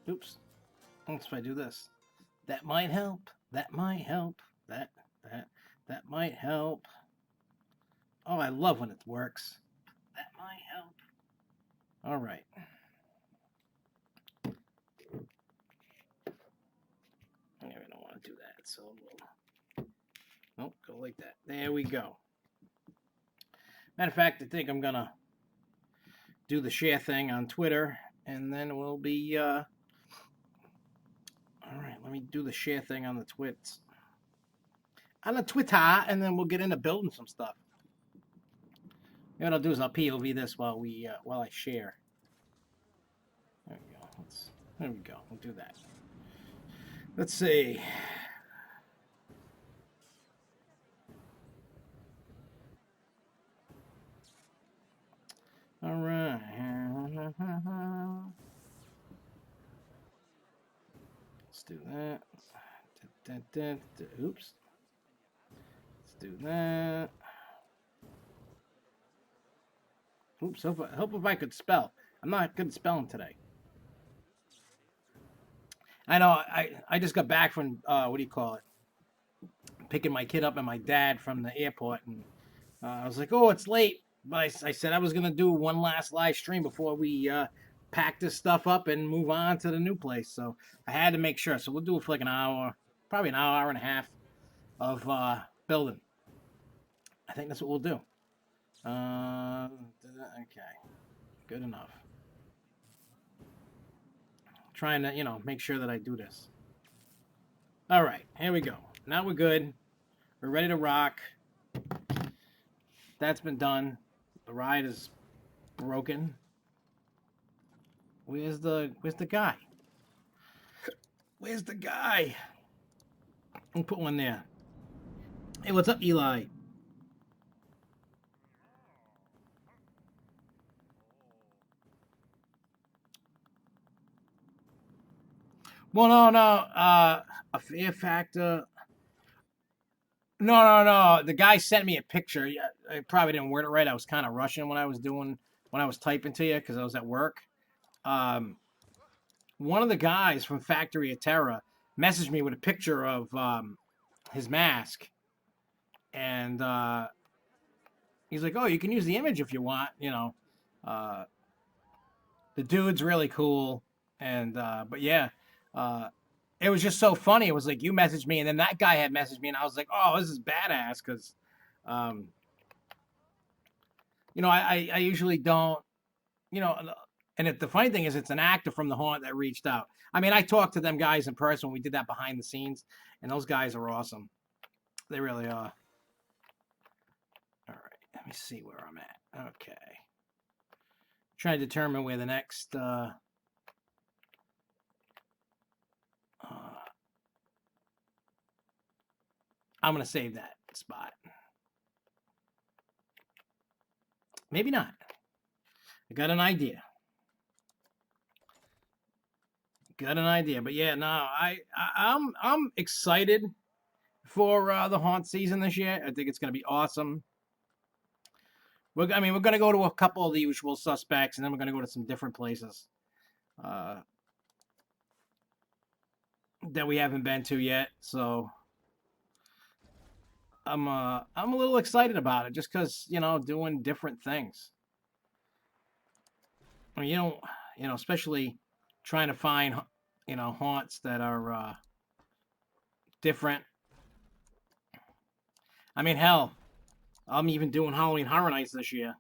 Oops. Oops, if I do this. That might help. That might help. That might help. Oh, I love when it works. That might help. All right. I don't want to do that, so we'll... Nope, go like that. There we go. Matter of fact, I think I'm gonna do the share thing on Twitter, and then we'll be. All right, let me do the share thing on the twits, on the Twitter, and then we'll get into building some stuff. What I'll do is I'll POV this while I share. There we go. There we go. We'll do that. Let's see. All right. Let's do that. Oops. Let's do that. Oops. Hope if I could spell. I'm not good at spelling today. I know. I just got back from what do you call it? Picking my kid up and my dad from the airport, and I was like, oh, it's late. But I said I was gonna do one last live stream before we pack this stuff up and move on to the new place. So I had to make sure. So we'll do it for like an hour, probably an hour and a half of building. I think that's what we'll do. Okay, good enough. Trying to make sure that I do this. All right, here we go. Now we're good. We're ready to rock. That's been done. The ride is broken. Where's the guy? Where's the guy? I'll put one there. Hey, what's up, Eli? Well, no. A fear factor. No. The guy sent me a picture. Yeah, I probably didn't word it right. I was kind of rushing when I was typing to you because I was at work. Um, One of the guys from Factory of Terror messaged me with a picture of his mask, and he's like, "Oh, you can use the image if you want." Uh, the dude's really cool, and but yeah, uh, it was just so funny. It was like you messaged me, and then that guy had messaged me, and I was like, "Oh, this is badass," because um, I usually don't, you know, and the funny thing is, it's an actor from the Haunt that reached out. I mean, I talked to them guys in person when we did that behind the scenes, and those guys are awesome. They really are. All right, let me see where I'm at. Okay, trying to determine where the next. I'm gonna save that spot. Maybe not. I got an idea. But yeah, no, I'm excited for the haunt season this year. I think it's gonna be awesome. We're gonna go to a couple of the usual suspects, and then we're gonna go to some different places uh, that we haven't been to yet. So I'm a little excited about it, just because doing different things. I mean, especially trying to find haunts that are different. I mean, hell, I'm even doing Halloween Horror Nights this year.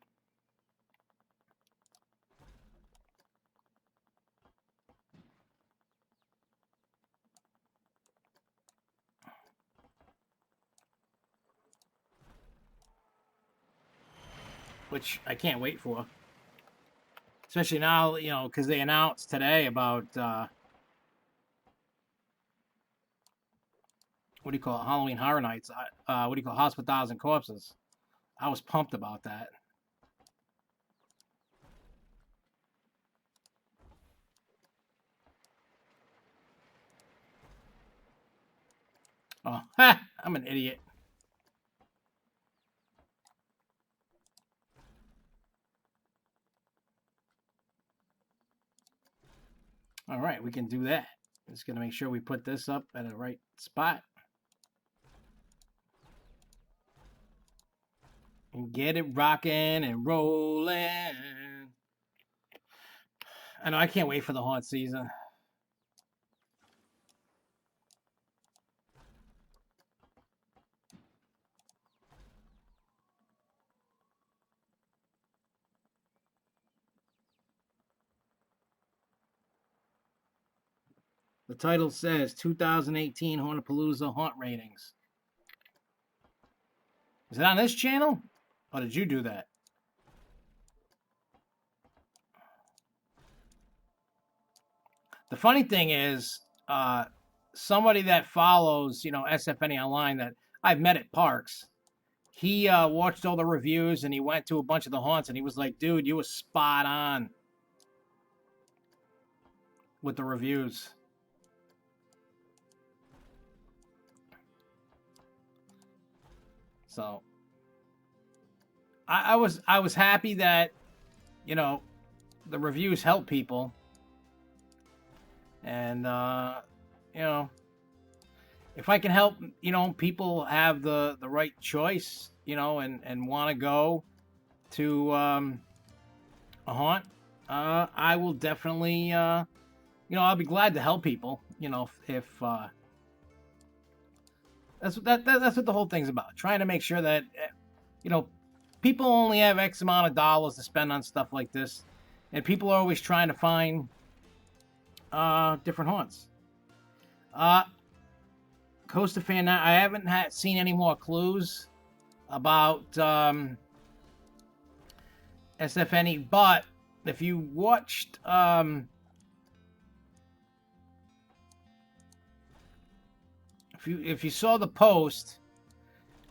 Which I can't wait for. Especially now, because they announced today about what do you call it, Halloween Horror Nights? What do you call it, Hospitals and Corpses? I was pumped about that. Oh, I'm an idiot. All right, we can do that. Just gonna make sure we put this up at the right spot. And get it rocking and rolling. I know, I can't wait for the haunt season. The title says 2018 Hauntapalooza Haunt Ratings. Is it on this channel? Or did you do that? The funny thing is, somebody that follows, SFNE Online that I've met at parks, he watched all the reviews and he went to a bunch of the haunts and he was like, dude, you were spot on with the reviews. So I was happy that, the reviews help people. And if I can help, people have the right choice, and want to go to a haunt, I will definitely, I'll be glad to help people, if that's what the whole thing's about. Trying to make sure that, people only have X amount of dollars to spend on stuff like this, and people are always trying to find different haunts. Costa fan, I haven't seen any more clues about SFNE, but if you watched if you saw the post,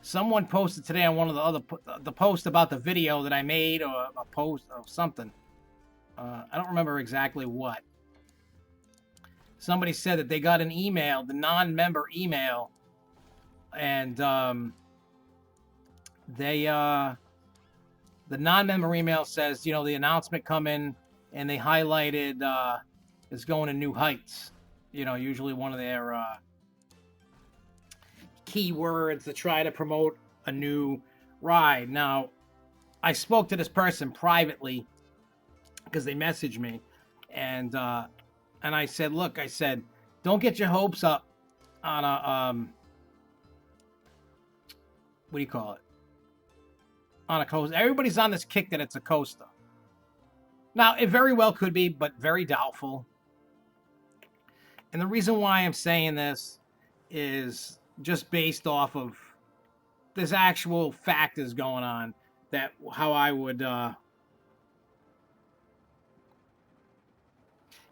someone posted today on one of the post about the video that I made, or a post of something. I don't remember exactly what. Somebody said that they got an email, the non-member email, and the non-member email says, the announcement coming, and they highlighted is going to New Heights. Usually one of their keywords to try to promote a new ride. Now, I spoke to this person privately because they messaged me, and I said, look, don't get your hopes up on a, what do you call it? On a coaster. Everybody's on this kick that it's a coaster. Now, it very well could be, but very doubtful. And the reason why I'm saying this is just based off of this actual factors going on, that how I would,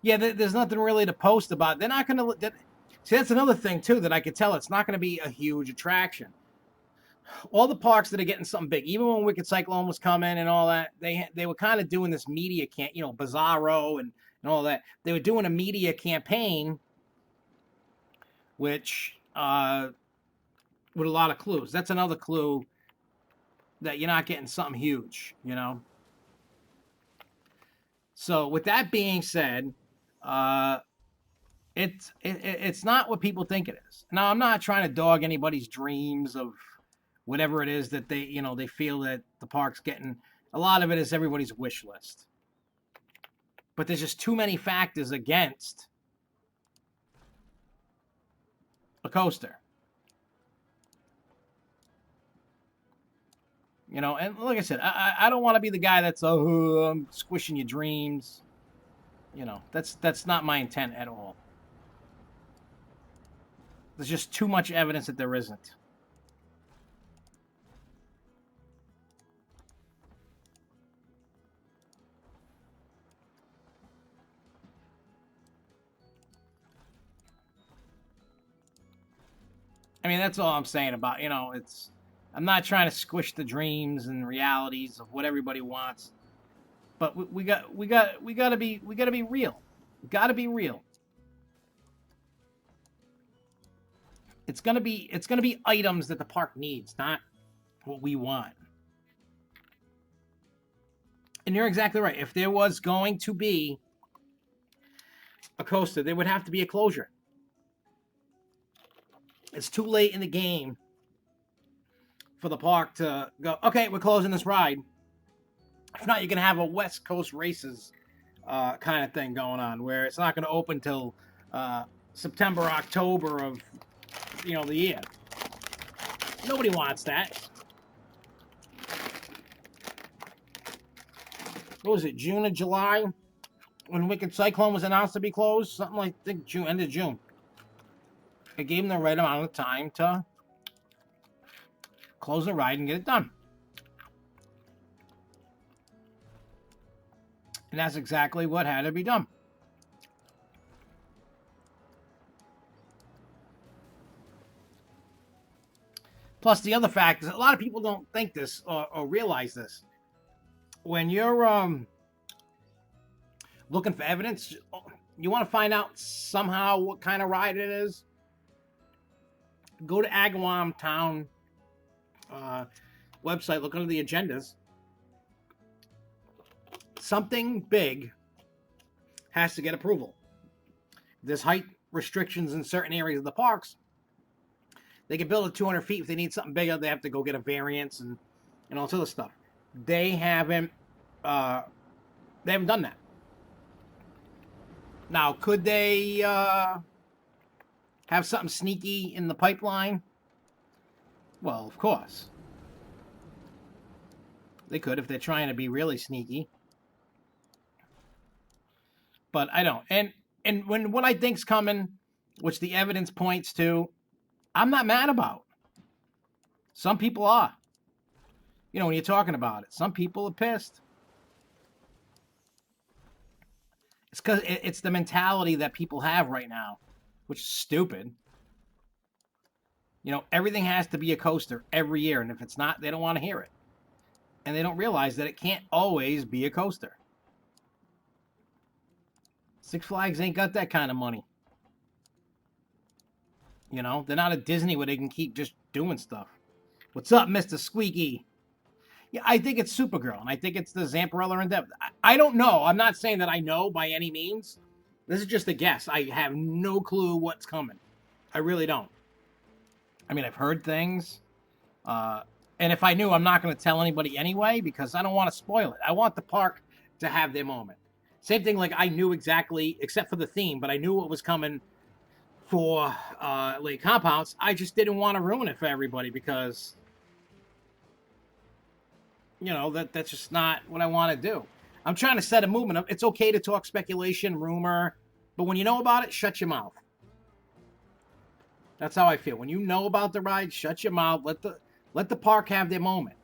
yeah, there's nothing really to post about. They're not going to, see, that's another thing too, that I could tell it's not going to be a huge attraction. All the parks that are getting something big, even when Wicked Cyclone was coming and all that, they were kind of doing this media Bizarro and all that. They were doing a media campaign, which with a lot of clues. That's another clue that you're not getting something huge, So with that being said, it's not what people think it is. Now, I'm not trying to dog anybody's dreams of whatever it is that they feel that the park's getting. A lot of it is everybody's wish list. But there's just too many factors against a coaster. And like I said, I don't want to be the guy that's I'm squishing your dreams. That's not my intent at all. There's just too much evidence that there isn't. I mean, that's all I'm saying about, I'm not trying to squish the dreams and realities of what everybody wants. But we got to be real. Got to be real. It's going to be items that the park needs, not what we want. And you're exactly right. If there was going to be a coaster, there would have to be a closure. It's too late in the game for the park to go, okay, we're closing this ride. If not, you're going to have a West Coast Races kind of thing going on, where it's not going to open till September, October of, the year. Nobody wants that. What was it, June or July, when Wicked Cyclone was announced to be closed? Something like, I think, end of June. It gave them the right amount of time to close the ride and get it done. And that's exactly what had to be done. Plus, the other fact is, a lot of people don't think this or realize this. When you're looking for evidence, you want to find out somehow what kind of ride it is, go to Agawam Town website, look under the agendas. Something big has to get approval. There's height restrictions in certain areas of the parks. They can build at 200 feet. If they need something bigger, they have to go get a variance and all this other stuff. They haven't done that. Now, could they have something sneaky in the pipeline? Well, of course. They could if they're trying to be really sneaky. But I don't. And when what I think's coming, which the evidence points to, I'm not mad about. Some people are. When you're talking about it, some people are pissed. It's because it's the mentality that people have right now, which is stupid. Everything has to be a coaster every year, and if it's not, they don't want to hear it. And they don't realize that it can't always be a coaster. Six Flags ain't got that kind of money. They're not at Disney where they can keep just doing stuff. What's up, Mr. Squeaky? Yeah, I think it's Supergirl, and I think it's the Zamperella and Depth. I don't know. I'm not saying that I know by any means. This is just a guess. I have no clue what's coming. I really don't. I mean, I've heard things. And if I knew, I'm not going to tell anybody anyway, because I don't want to spoil it. I want the park to have their moment. Same thing, like I knew exactly, except for the theme, but I knew what was coming for Lake Compounce. I just didn't want to ruin it for everybody because, that's just not what I want to do. I'm trying to set a movement. It's okay to talk speculation, rumor, but when you know about it, shut your mouth. That's how I feel. When you know about the ride, shut your mouth. Let the park have their moment.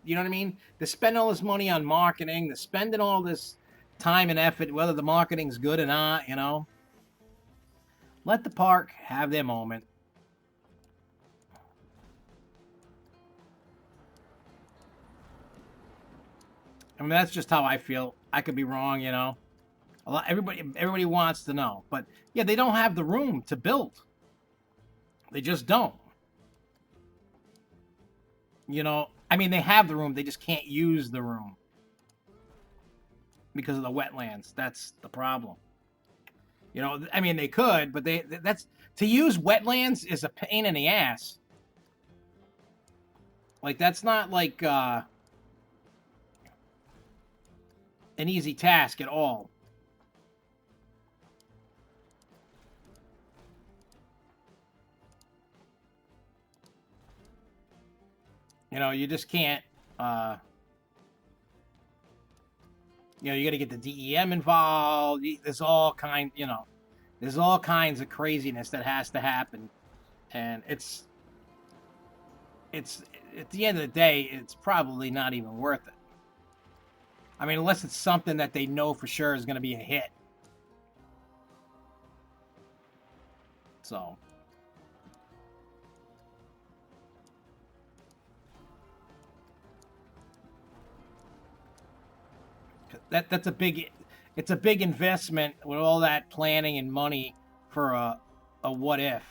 You know what I mean? They're spending all this money on marketing. They're spending all this time and effort, whether the marketing's good or not, Let the park have their moment. I mean, that's just how I feel. I could be wrong, everybody wants to know. But yeah, they don't have the room to build. They just don't. I mean, they have the room, they just can't use the room because of the wetlands. That's the problem. I mean, they could, but that's to use wetlands is a pain in the ass. Like, that's not like an easy task at all. You just can't, you got to get the DEM involved. There's all kinds of craziness that has to happen. And it's at the end of the day, it's probably not even worth it. I mean, unless it's something that they know for sure is going to be a hit. So. It's a big investment with all that planning and money for a what if.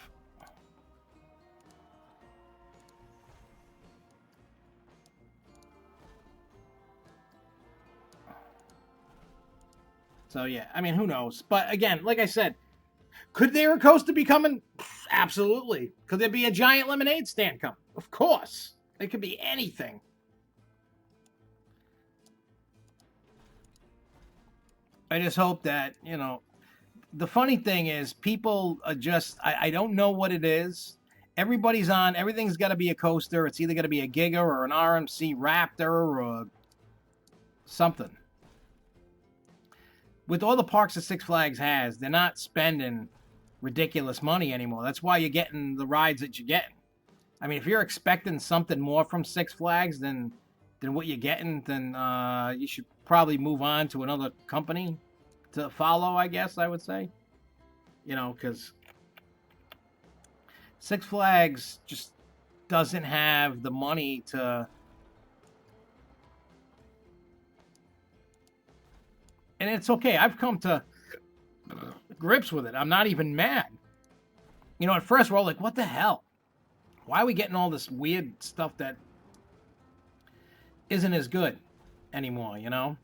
So yeah, I mean, who knows? But again, like I said, could there a coaster be coming? Absolutely. Could there be a giant lemonade stand coming? Of course. It could be anything. I just hope that, you know, the funny thing is people are just, I don't know what it is. Everybody's on, everything's got to be a coaster. It's either going to be a Giga or an RMC Raptor or something. With all the parks that Six Flags has, they're not spending ridiculous money anymore. That's why you're getting the rides that you're getting. I mean, if you're expecting something more from Six Flags than what you're getting, then you should probably move on to another company to follow, I guess I would say. You know, because Six Flags just doesn't have the money to. And it's okay. I've come to grips with it. I'm not even mad. You know, at first we're all like, what the hell? Why are we getting all this weird stuff that isn't as good anymore, you know?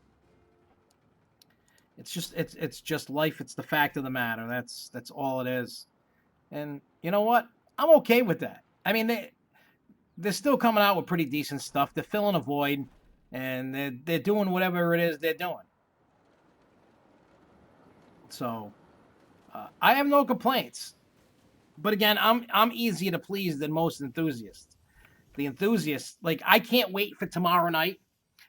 It's just life. It's the fact of the matter. That's all it is. And you know what? I'm okay with that. I mean, they're still coming out with pretty decent stuff. They're filling a void, and they're doing whatever it is they're doing. So I have no complaints. But again, I'm easier to please than most enthusiasts. The enthusiasts, like, I can't wait for tomorrow night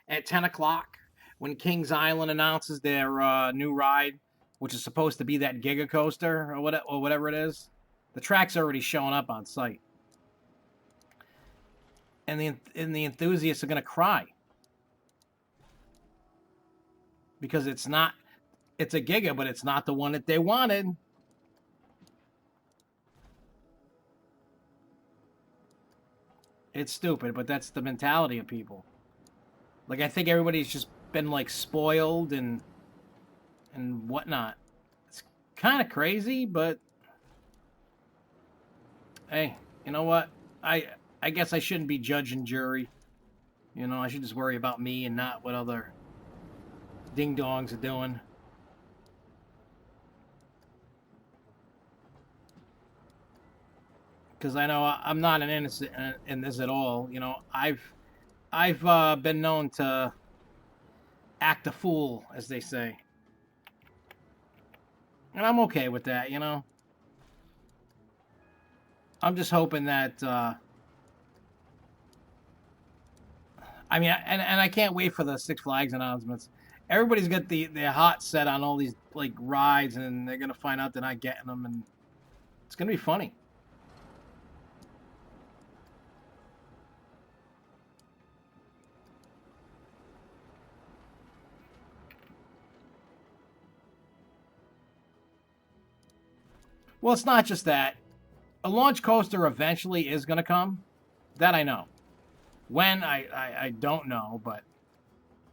at 10 o'clock when Kings Island announces their new ride, which is supposed to be that Giga Coaster or whatever it is. The track's already showing up on site. And the enthusiasts are going to cry. Because it's a Giga, but it's not the one that they wanted. It's stupid, but that's the mentality of people. Like, I think everybody's just been like spoiled and whatnot. It's kind of crazy, but hey, you know what? I guess I shouldn't be judge and jury. You know, I should just worry about me and not what other ding dongs are doing. Because I know I'm not an innocent in this at all. You know, I've been known to act a fool, as they say, and I'm okay with that. You know, I'm just hoping that. I mean, and I can't wait for the Six Flags announcements. Everybody's got their heart set on all these like rides, and they're gonna find out they're not getting them, and it's gonna be funny. Well, it's not just that. A launch coaster eventually is gonna come. That I know. When I don't know, but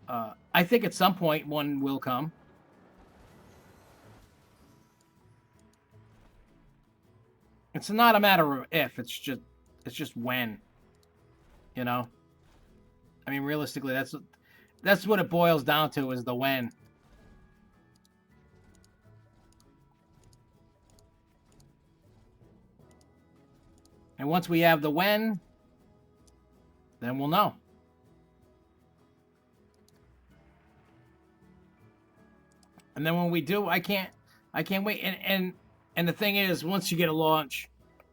I think at some point one will come. It's not a matter of if, it's just when. You know, I mean, realistically, that's what it boils down to is the when. And once we have the when, then we'll know. And then when we do, I can't wait. And the thing is, once you get a launch,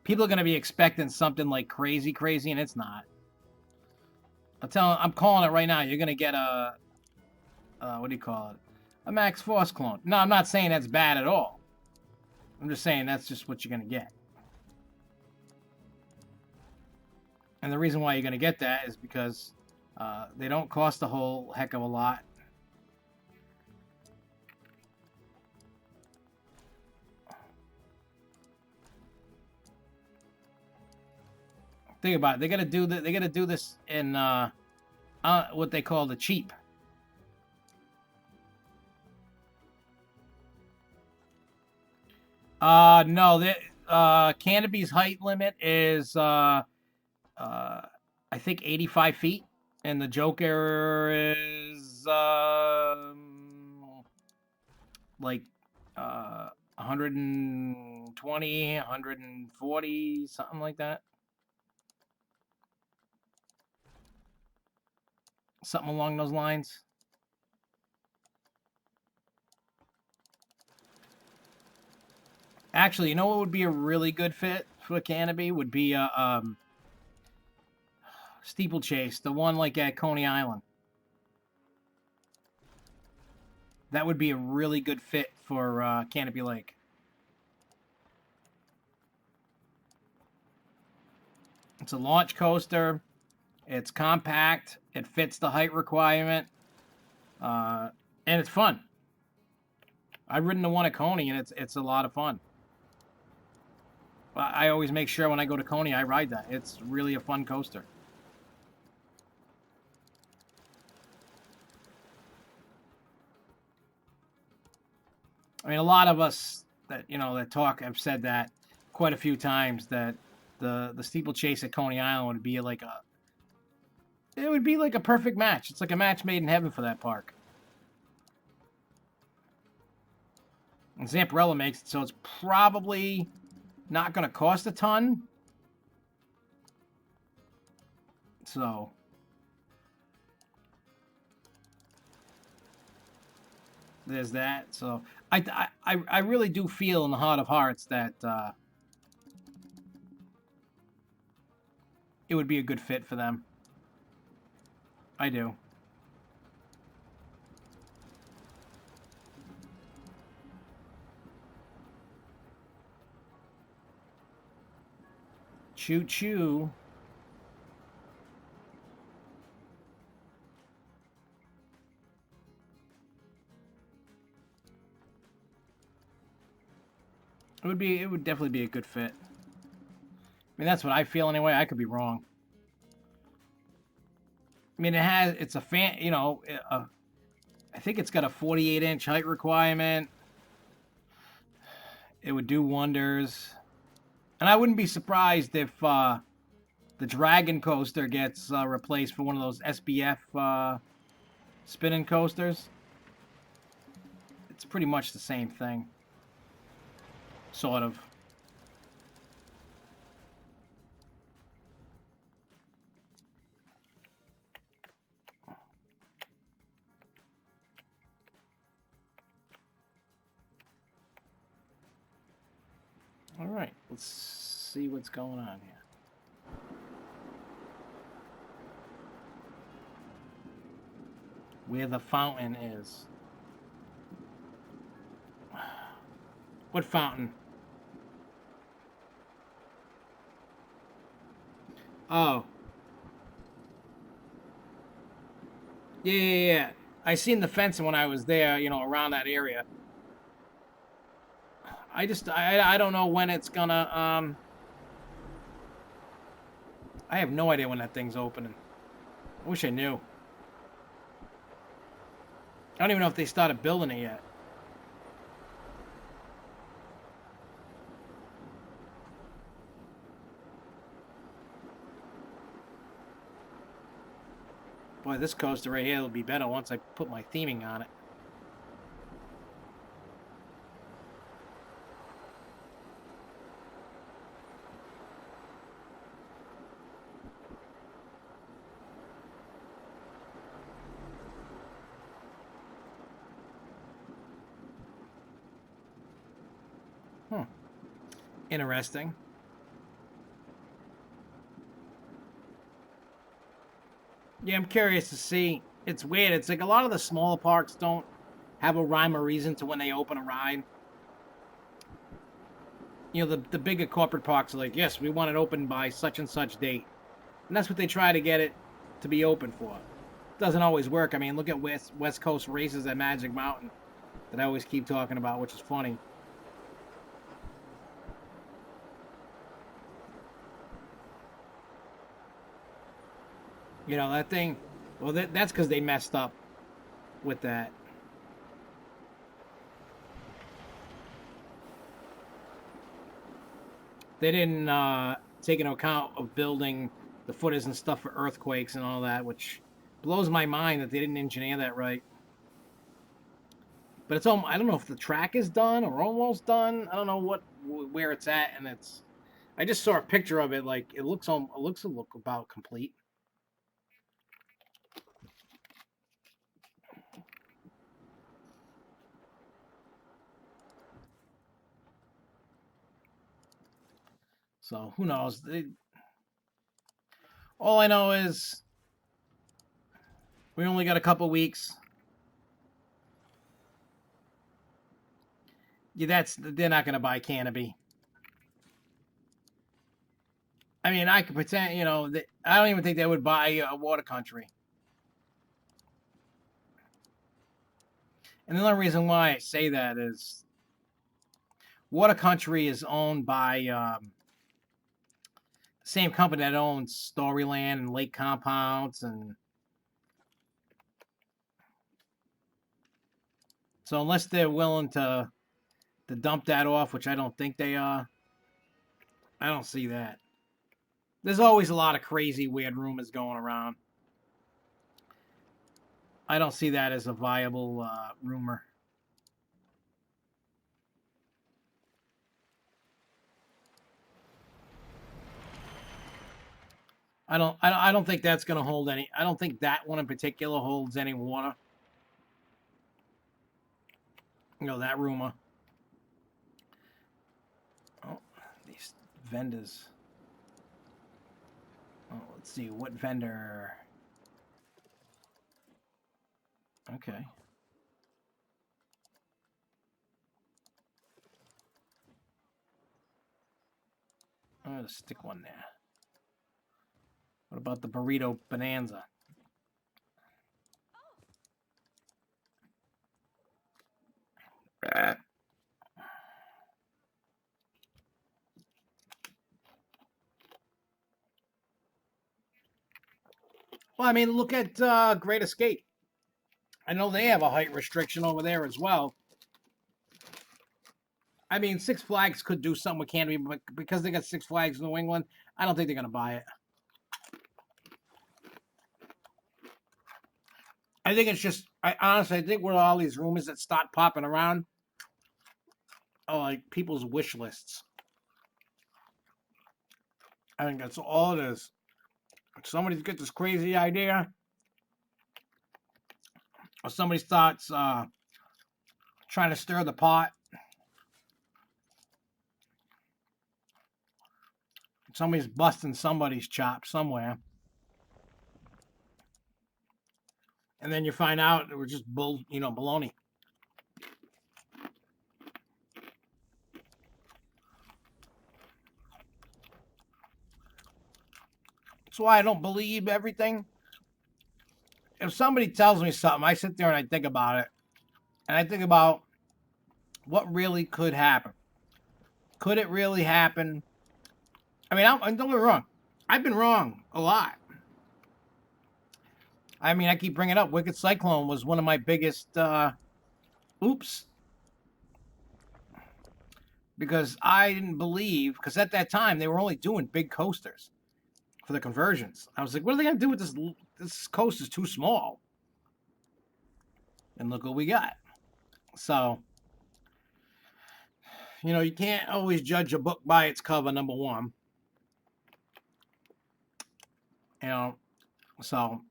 people are going to be expecting something like crazy, crazy, and it's not. I'm calling it right now. You're going to get a what do you call it? A Max Force clone. No, I'm not saying that's bad at all. I'm just saying that's just what you're going to get. And the reason why you're going to get that is because they don't cost a whole heck of a lot. Think about it. They got to do that. They got to do this in what they call the cheap. No, Canopy's height limit is I think 85 feet, and the Joker is like 120, 140, something like that. Something along those lines. Actually, you know what would be a really good fit for Canopy? Would be Steeplechase, the one like at Coney Island. That would be a really good fit for Canopy Lake. It's a launch coaster. It's compact. It fits the height requirement. And it's fun. I've ridden the one at Coney, and it's a lot of fun. I always make sure when I go to Coney, I ride that. It's really a fun coaster. I mean, a lot of us that that talk have said that quite a few times, that the steeplechase at Coney Island would be like a perfect match. It's like a match made in heaven for that park. And Zamparella makes it so it's probably not going to cost a ton. So there's that. So I really do feel in the heart of hearts that it would be a good fit for them. I do. Choo choo. It would definitely be a good fit. I mean, that's what I feel anyway. I could be wrong. I mean, it's a fan, I think it's got a 48-inch height requirement. It would do wonders. And I wouldn't be surprised if the Dragon coaster gets replaced for one of those SBF spinning coasters. It's pretty much the same thing. Sort of. All right, let's see what's going on here. Where the fountain is. What fountain? Oh. Yeah. I seen the fencing when I was there, around that area. I don't know when it's gonna, I have no idea when that thing's opening. I wish I knew. I don't even know if they started building it yet. Boy, this coaster right here will be better once I put my theming on it. Interesting. Yeah, I'm curious to see. It's weird. It's like a lot of the smaller parks don't have a rhyme or reason to when they open a ride. The bigger corporate parks are like, yes, we want it open by such and such date. And that's what they try to get it to be open for. It doesn't always work. I mean, look at West Coast races at Magic Mountain that I always keep talking about, which is funny. That thing, well, that's because they messed up with that. They didn't take into account of building the footers and stuff for earthquakes and all that, which blows my mind that they didn't engineer that right. But it's I don't know if the track is done or almost done. I don't know where it's at, and it's. I just saw a picture of it. Like it looks about complete. So who knows? All I know is we only got a couple weeks. Yeah, they're not going to buy Canopy. I mean, I could pretend, I don't even think they would buy Water Country. And the only reason why I say that is Water Country is owned by the same company that owns Storyland and Lake Compounds, and so unless they're willing to dump that off, which I don't think they are, I don't see that. There's always a lot of crazy, weird rumors going around. I don't see that as a viable rumor. I don't think that's going to hold any. I don't think that one in particular holds any water. That rumor. Oh, these vendors. Oh, let's see what vendor. Okay. I'm gonna stick one there. What about the Burrito Bonanza? Well, I mean, look at Great Escape. I know they have a height restriction over there as well. I mean, Six Flags could do something with Canopy, but because they got Six Flags New England, I don't think they're going to buy it. I think it's just, I think with all these rumors that start popping around are like people's wish lists. I think that's all it is. Somebody's got this crazy idea, or somebody starts trying to stir the pot. Somebody's busting somebody's chops somewhere. And then you find out it was just baloney. That's why I don't believe everything. If somebody tells me something, I sit there and I think about it. And I think about what really could happen. Could it really happen? I mean, don't get me wrong. I've been wrong a lot. I mean, I keep bringing up Wicked Cyclone was one of my biggest oops. Because I didn't believe, because at that time they were only doing big coasters for the conversions. I was like, what are they going to do with this? This coaster is too small. And look what we got. So, you can't always judge a book by its cover, number one. So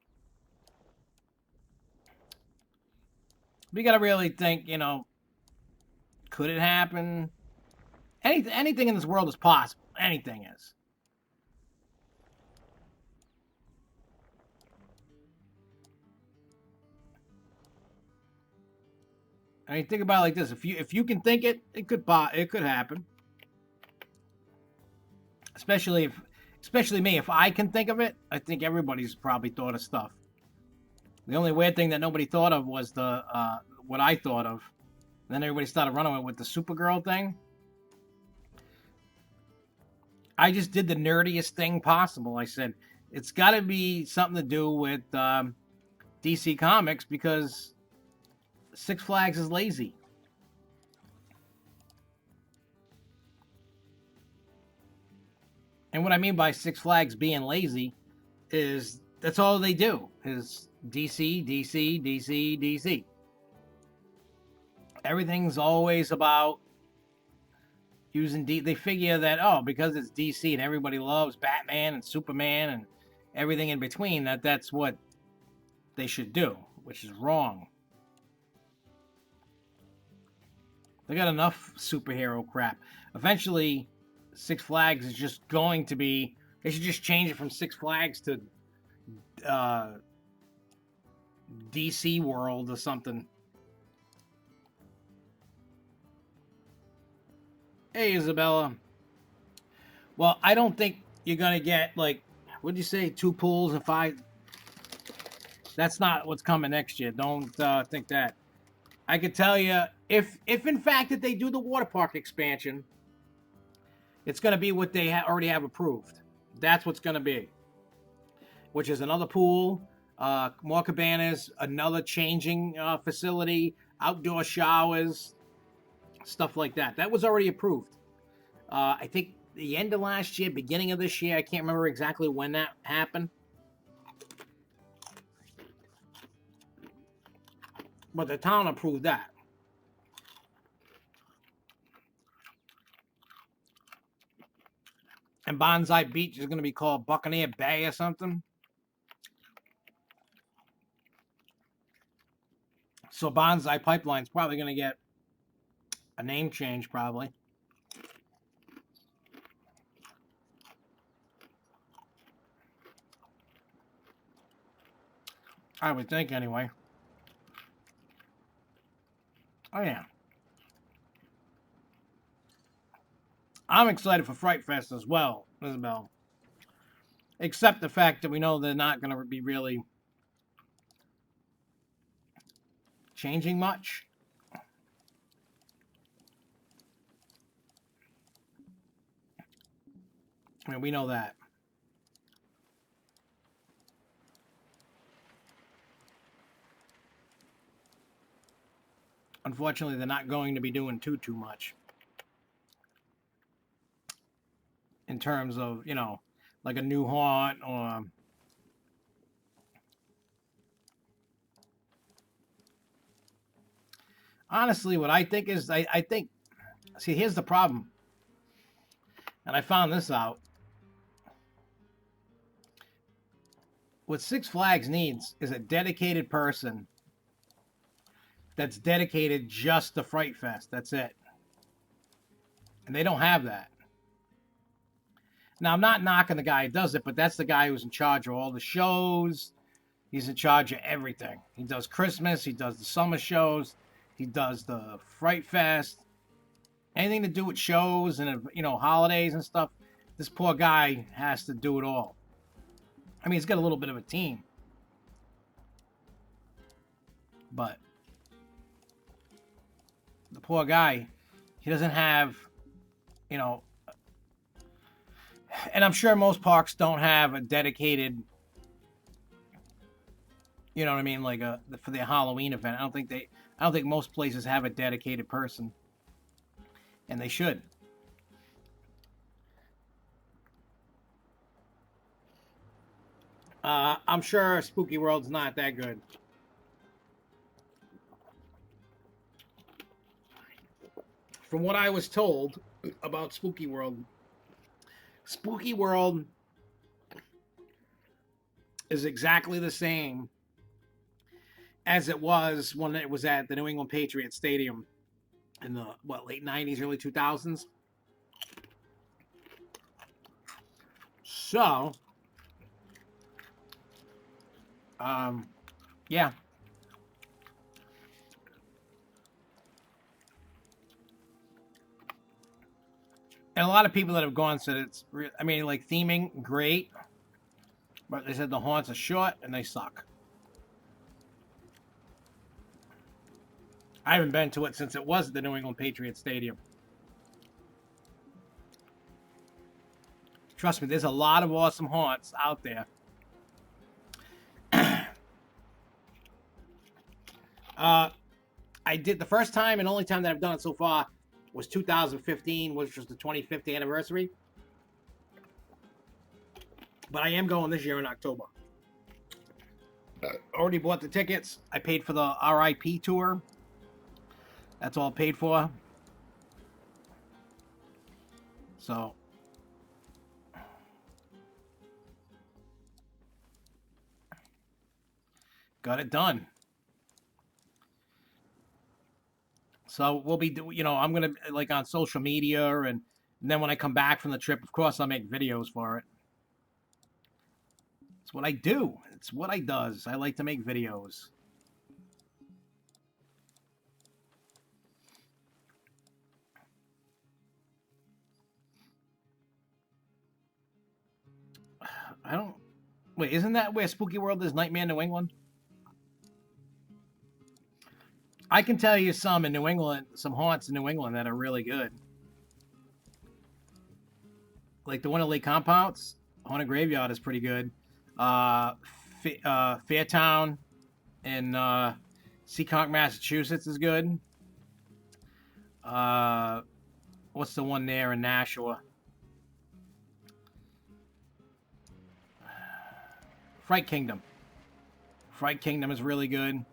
we got to really think, could it happen? Anything in this world is possible. Anything is. I mean, think about it like this: if you can think it, it could happen. Especially me, if I can think of it, I think everybody's probably thought of stuff. The only weird thing that nobody thought of was the what I thought of. And then everybody started running with the Supergirl thing. I just did the nerdiest thing possible. I said it's got to be something to do with DC Comics because Six Flags is lazy. And what I mean by Six Flags being lazy is that's all they do is DC, DC, DC, DC. Everything's always about using They figure that, oh, because it's DC and everybody loves Batman and Superman and everything in between, that's what they should do, which is wrong. They got enough superhero crap. Eventually, Six Flags is just going to be. They should just change it from Six Flags to DC World or something. Hey, Isabella. Well, I don't think you're gonna get like, what'd you say, 2 pools and 5. That's not what's coming next year. Don't think that. I could tell you, if in fact that they do the water park expansion, it's going to be what they already have approved. That's what's going to be, which is another pool, more cabanas, another changing facility, outdoor showers, stuff like that. That was already approved. I think the end of last year, beginning of this year. I can't remember exactly when that happened. But the town approved that. And Bonsai Beach is going to be called Buccaneer Bay or something. So Bonsai Pipeline's probably going to get a name change, probably. I would think, anyway. Oh, yeah. I'm excited for Fright Fest as well, Isabel. Except the fact that we know they're not going to be really changing much. I mean, we know that. Unfortunately, they're not going to be doing too much. In terms of, you know, like a new haunt or... Honestly, what I think is, I think... See, here's the problem. And I found this out. What Six Flags needs is a dedicated person that's dedicated just to Fright Fest. That's it. And they don't have that. Now, I'm not knocking the guy who does it, but that's the guy who's in charge of all the shows. He's in charge of everything. He does Christmas. He does the summer shows. He does the Fright Fest. Anything to do with shows and, you know, holidays and stuff. This poor guy has to do it all. I mean, he's got a little bit of a team. But the poor guy, he doesn't have, you know... And I'm sure most parks don't have a dedicated, you know what I mean, like for their Halloween event. I don't think most places have a dedicated person, and they should. I'm sure Spooky World's not that good. From what I was told about Spooky World is exactly the same as it was when it was at the New England Patriots Stadium in the, late 90s, early 2000s. So, yeah. And a lot of people that have gone said it's, I mean, like, theming, great. But they said the haunts are short and they suck. I haven't been to it since it was the New England Patriots Stadium. Trust me, there's a lot of awesome haunts out there. I did the first time and only time that I've done it so far was 2015, which was the 25th anniversary. But I am going this year in October. Already bought the tickets. I paid for the RIP tour. That's all paid for. So got it done. So we'll be, you know, I'm gonna like on social media, and then when I come back from the trip, of course, I'll make videos for it. It's what I do. It's what I does. I like to make videos. I don't. Wait, isn't that where Spooky World is? Nightmare New England. I can tell you some in New England, some haunts in New England that are really good. Like the one at Lake Compounce, Haunted Graveyard is pretty good. Fairtown in Seekonk, Massachusetts is good. What's the one there in Nashua? Fright Kingdom. Fright Kingdom is really good.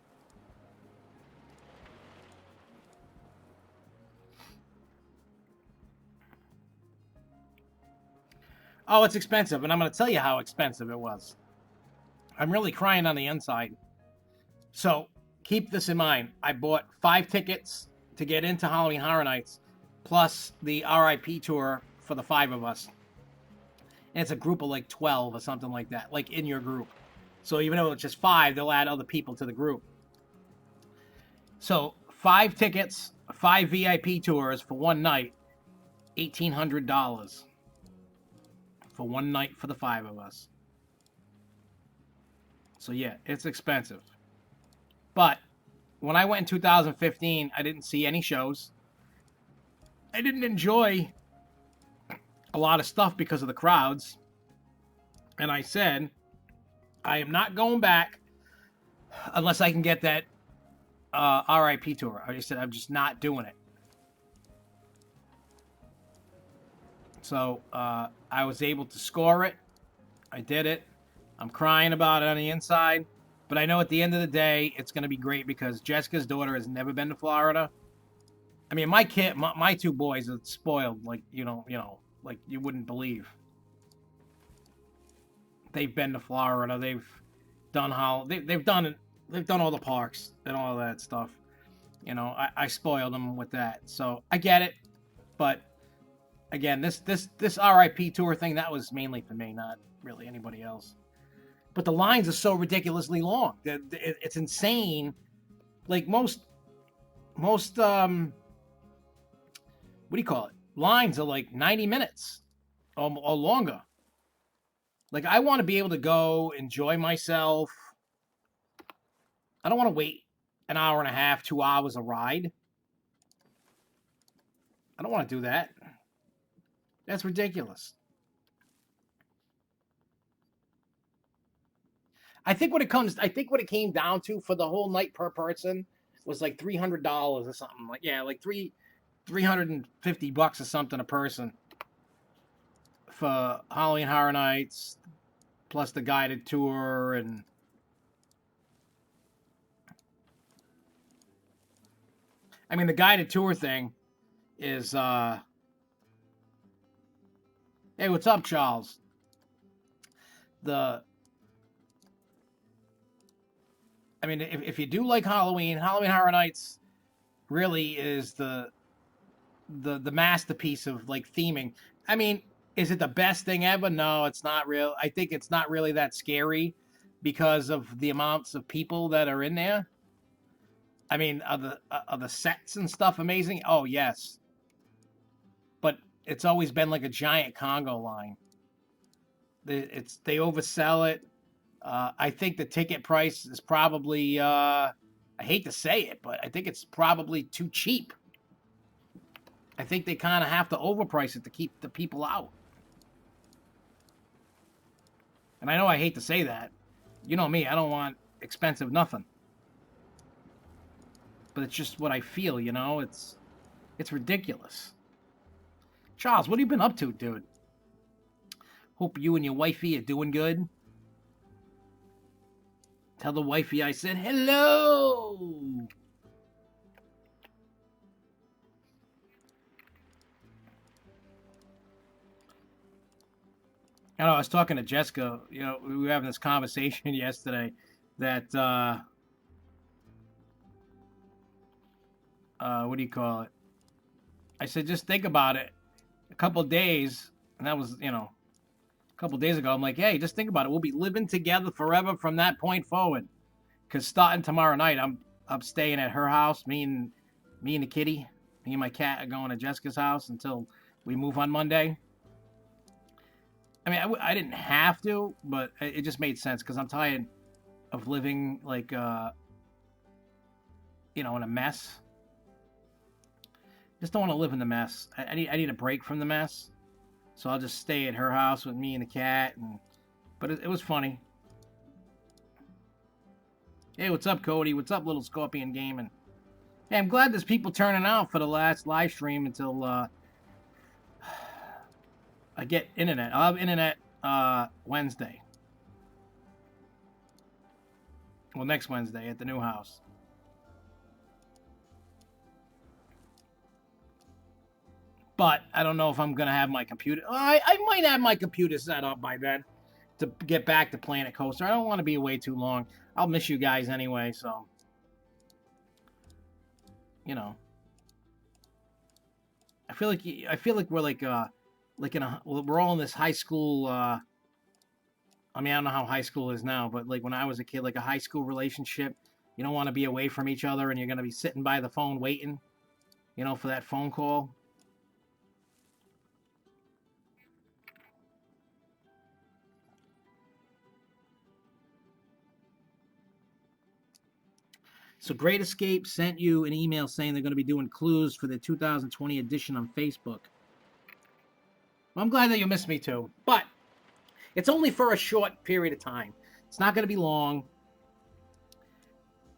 Oh, it's expensive, and I'm going to tell you how expensive it was. I'm really crying on the inside. So keep this in mind. I bought 5 tickets to get into Halloween Horror Nights, plus the RIP tour for the 5 of us. And it's a group of like 12 or something like that, like in your group. So even though it's just 5, they'll add other people to the group. So 5 tickets, 5 VIP tours for one night, $1,800 for one night for the 5 of us. So yeah, it's expensive. But when I went in 2015, I didn't see any shows. I didn't enjoy a lot of stuff because of the crowds. And I said, I am not going back unless I can get that RIP tour. I just said, I'm just not doing it. So I was able to score it. I did it. I'm crying about it on the inside. But I know at the end of the day, it's going to be great because Jessica's daughter has never been to Florida. I mean, my 2 boys are spoiled, like, you know, like you wouldn't believe. They've been to Florida. They've done they've done all the parks and all that stuff. You know, I spoiled them with that. So I get it. But again, this RIP tour thing, that was mainly for me, not really anybody else. But the lines are so ridiculously long. It's insane. Like most what do you call it? Lines are like 90 minutes or longer. Like, I want to be able to go enjoy myself. I don't want to wait an hour and a half, 2 hours a ride. I don't want to do that. That's ridiculous. I think what it came down to for the whole night per person was like $300 or something. Like, yeah, like $350 or something a person for Halloween Horror Nights, plus the guided tour. And I mean, the guided tour thing is hey, what's up, Charles? I mean, if you do like Halloween Horror Nights really is the masterpiece of like theming. I mean, is it the best thing ever? No, it's not real. I think it's not really that scary because of the amounts of people that are in there. I mean, are the sets and stuff amazing? Oh yes, but it's always been like a giant Congo line. They oversell it. I think the ticket price is probably I hate to say it, but I think it's probably too cheap. I think they kind of have to overprice it to keep the people out. And I know I hate to say that. You know me, I don't want expensive nothing. But it's just what I feel, you know? It's ridiculous. Charles, what have you been up to, dude? Hope you and your wifey are doing good. Tell the wifey I said hello. I know I was talking to Jessica. You know, we were having this conversation yesterday that what do you call it? I said just think about it. A couple of days, and that was a couple of days ago. I'm like, hey, just think about it. We'll be living together forever from that point forward. Because starting tomorrow night, I'm staying at her house. Me and the kitty, me and my cat are going to Jessica's house until we move on Monday. I mean, I didn't have to, but it just made sense because I'm tired of living like in a mess. Just don't want to live in the mess. I need a break from the mess, so I'll just stay at her house with me and the cat. But it was funny. Hey, what's up, Cody? What's up, Little Scorpion Gaming? Hey, I'm glad there's people turning out for the last live stream until I get internet. I'll have internet Wednesday. Well, next Wednesday at the new house. But I don't know if I'm gonna have my computer. I might have my computer set up by then to get back to Planet Coaster. I don't want to be away too long. I'll miss you guys anyway, so you know. I feel like we're like we're all in this high school. I mean, I don't know how high school is now, but like when I was a kid, like a high school relationship. You don't want to be away from each other, and you're gonna be sitting by the phone waiting, for that phone call. So Great Escape sent you an email saying they're going to be doing clues for the 2020 edition on Facebook. Well, I'm glad that you missed me too, but it's only for a short period of time. It's not going to be long.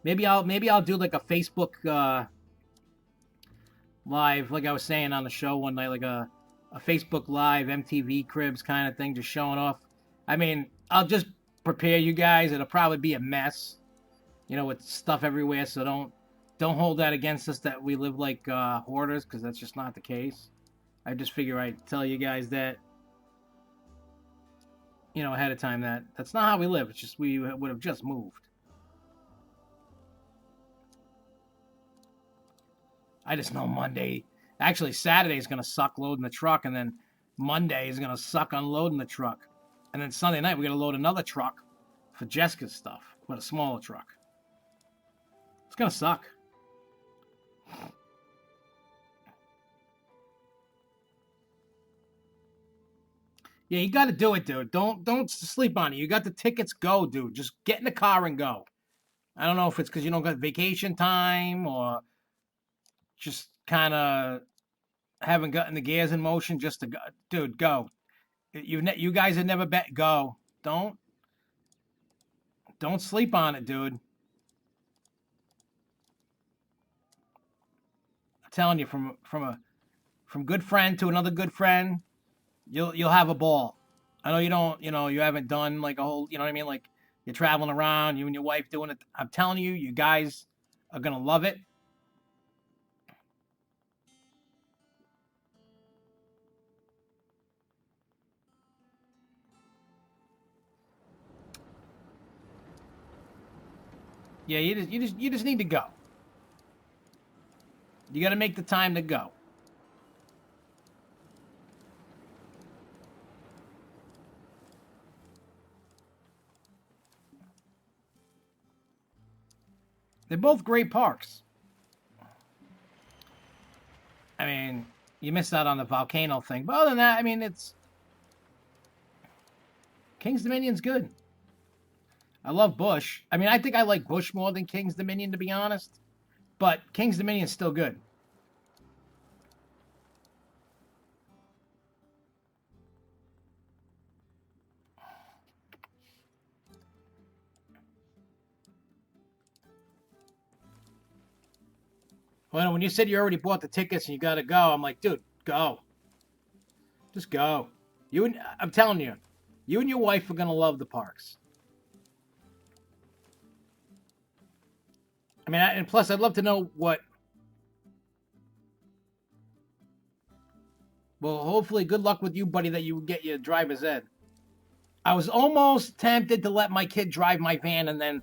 Maybe I'll do like a Facebook live, like I was saying on the show one night, like a Facebook live MTV Cribs kind of thing, just showing off. I mean, I'll just prepare you guys. It'll probably be a mess, with stuff everywhere. So don't hold that against us that we live like hoarders, because that's just not the case. I just figure I'd tell you guys that, ahead of time that that's not how we live. It's just we would have just moved. I just know Monday, actually Saturday is gonna suck loading the truck, and then Monday is gonna suck unloading the truck, and then Sunday night we're gonna load another truck for Jessica's stuff, but a smaller truck. It's gonna suck. Yeah, you got to do it, dude. Don't sleep on it. You got the tickets. Go, dude. Just get in the car and go. I don't know if it's because you don't got vacation time or just kind of haven't gotten the gears in motion. Just to go, dude. Go. You guys have never bet. Go. Don't sleep on it, dude. I'm telling you, from good friend to another good friend, you'll have a ball. I know you don't, you haven't done like a whole, you know what I mean? Like you're traveling around, you and your wife doing it. I'm telling you, you guys are gonna love it. Yeah, you just need to go. You got to make the time to go. They're both great parks. I mean, you missed out on the volcano thing, but other than that, I mean, it's King's Dominion's good. I love Busch. I mean, I think I like Busch more than King's Dominion, to be honest. But King's Dominion's still good. Well, when you said you already bought the tickets and you got to go, I'm like, dude, go. Just go. I'm telling you, you and your wife are gonna love the parks. I mean, and plus, I'd love to know what. Well, hopefully, good luck with you, buddy, that you get your driver's ed. I was almost tempted to let my kid drive my van, and then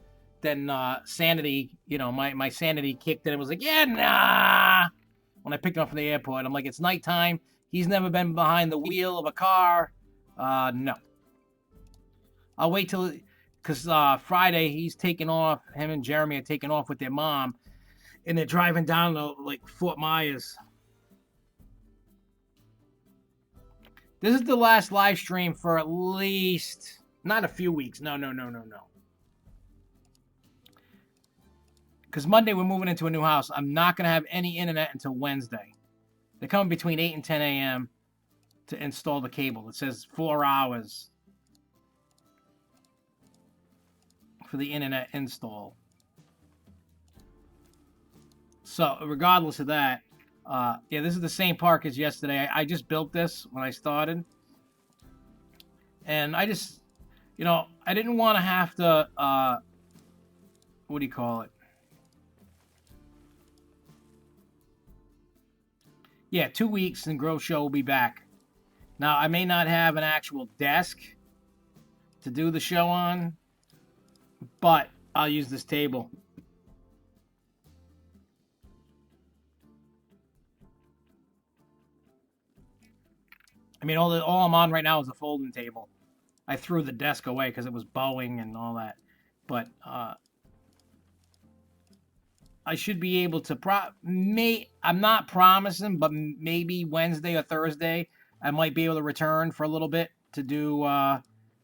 sanity, my sanity kicked in and was like, yeah, nah. When I picked him up from the airport, I'm like, it's nighttime. He's never been behind the wheel of a car. No. I'll wait till, because Friday he's taking off. Him and Jeremy are taking off with their mom, and they're driving down to like Fort Myers. This is the last live stream for at least not a few weeks. No. Because Monday we're moving into a new house. I'm not gonna have any internet until Wednesday. They're coming between 8 and 10 a.m. to install the cable. It says 4 hours for the internet install. So regardless of that, yeah, this is the same park as yesterday. I just built this when I started, and I just, I didn't want to have to, what do you call it? Yeah, 2 weeks and Grow Show will be back. Now, I may not have an actual desk to do the show on, but I'll use this table. I mean, all I'm on right now is a folding table. I threw the desk away because it was bowing and all that. But I should be able to I'm not promising, but maybe Wednesday or Thursday I might be able to return for a little bit to do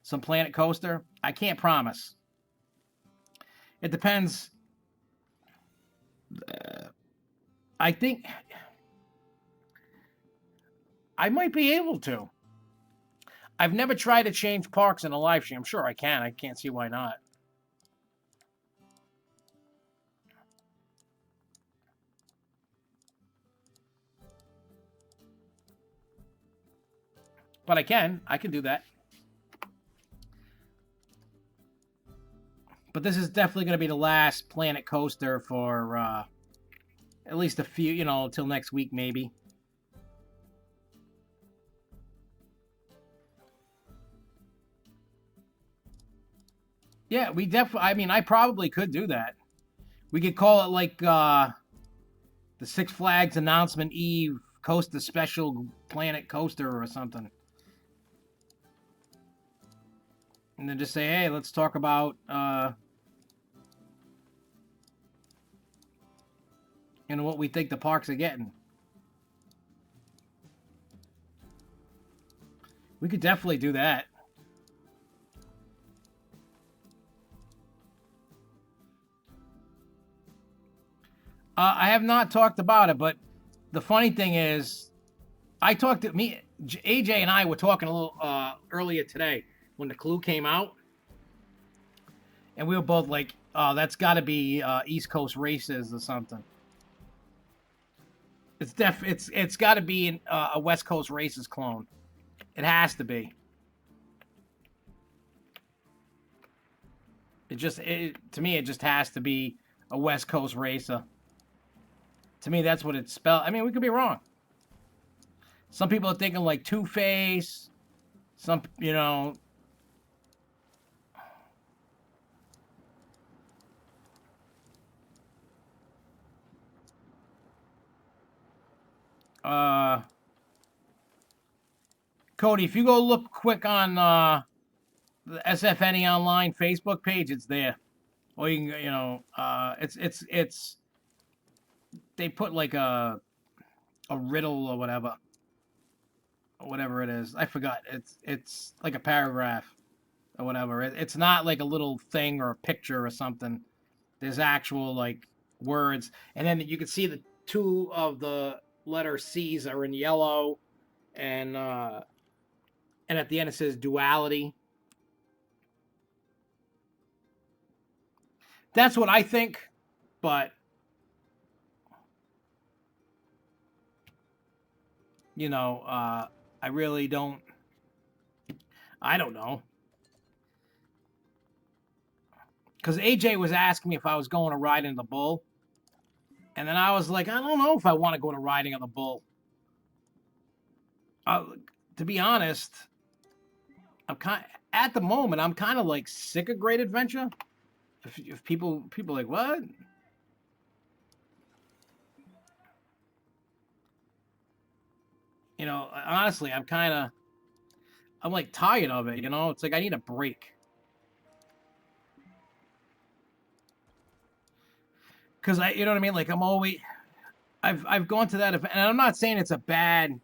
some Planet Coaster. I can't promise. It depends. I think I might be able to. I've never tried to change parks in a live stream. I'm sure I can. I can't see why not. But I can do that. But this is definitely going to be the last Planet Coaster for at least a few, until next week maybe. Yeah, we definitely, I mean, I probably could do that. We could call it like the Six Flags Announcement Eve Coaster Special Planet Coaster or something. And then just say, hey, let's talk about, what we think the parks are getting. We could definitely do that. I have not talked about it, but the funny thing is, AJ and I were talking a little earlier today when the Clue came out, and we were both like, "Oh, that's got to be East Coast Races or something." It's got to be a West Coast Races clone. It has to be. To me, it just has to be a West Coast racer. To me, that's what it's spelled. I mean, we could be wrong. Some people are thinking like Two-Face. Some, Cody, if you go look quick on the SFNE Online Facebook page, it's there. Or you can, it's they put like a riddle or whatever it is. I forgot. It's like a paragraph or whatever. It's not like a little thing or a picture or something. There's actual like words, and then you can see the two of the letter C's are in yellow, and at the end it says duality. That's what I think, but I really don't. I don't know. Because AJ was asking me if I was going to ride in the bull. And then I was like, I don't know if I want to go to riding on the bull. To be honest, at the moment, I'm kind of like sick of Great Adventure. If people like, what? You know, honestly, I'm like tired of it. You know, it's like I need a break. Cause you know what I mean. Like I've gone to that event, and I'm not saying it's a bad.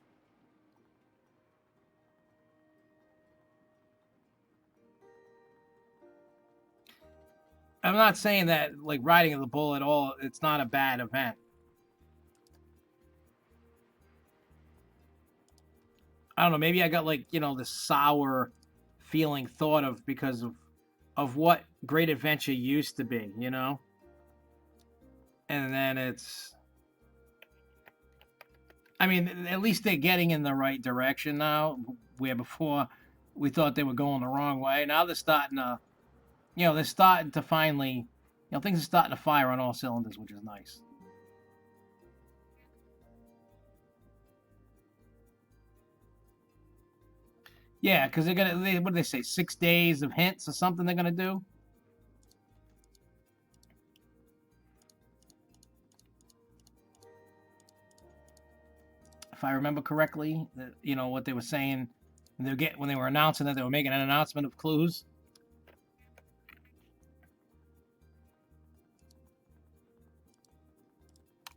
I'm not saying that like Riding of the Bull at all. It's not a bad event. I don't know. Maybe I got like this sour feeling thought of because of what Great Adventure used to be. And then I mean, at least they're getting in the right direction now. Where before we thought they were going the wrong way. Now they're starting to finally, things are starting to fire on all cylinders, which is nice. Yeah, because what do they say, 6 days of hints or something they're gonna do? If I remember correctly, what they were saying, when they were announcing that they were making an announcement of clues.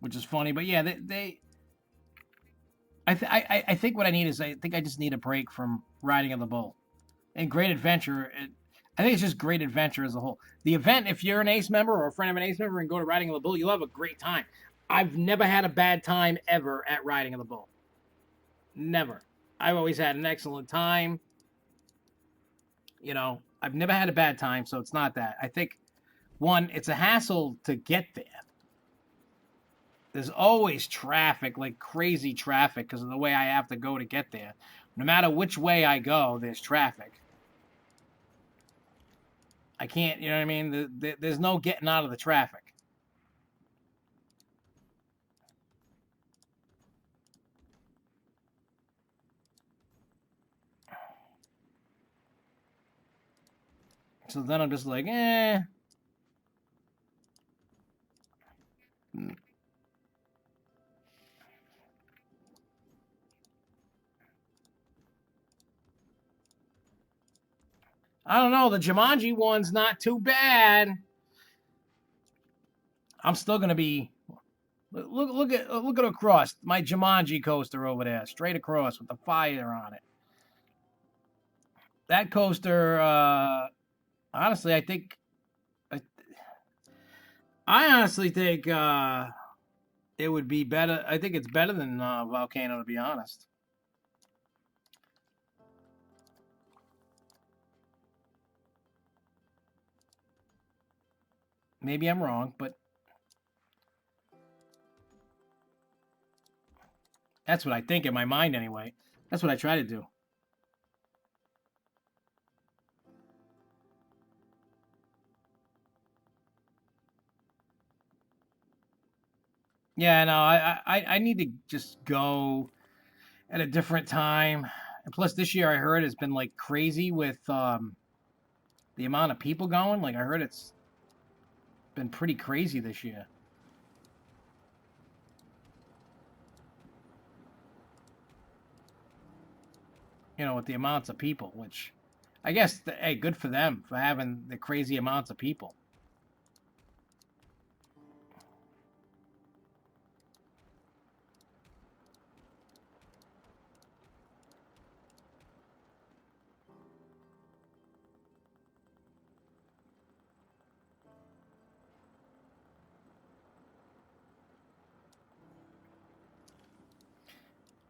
Which is funny, but yeah, I think what I need is I think I just need a break from Riding of the Bull. And Great Adventure, I think it's just Great Adventure as a whole. The event, if you're an Ace member or a friend of an Ace member and go to Riding of the Bull, you'll have a great time. I've never had a bad time ever at Riding of the Bull. Never. I've always had an excellent time. I've never had a bad time, so it's not that. I think, one, it's a hassle to get there. There's always traffic, like crazy traffic, because of the way I have to go to get there. No matter which way I go, there's traffic. I can't, you know what I mean? There's no getting out of the traffic. So then I'm just like, eh. I don't know. The Jumanji one's not too bad. I'm still gonna be look at across my Jumanji coaster over there, straight across with the fire on it. That coaster, honestly, I honestly think it would be better. I think it's better than Volcano, to be honest. Maybe I'm wrong, but that's what I think in my mind anyway. That's what I try to do. Yeah, no, I need to just go at a different time. And plus, this year I heard has been like crazy with the amount of people going. Like I heard it's been pretty crazy this year. With the amounts of people, which I guess, hey, good for them for having the crazy amounts of people.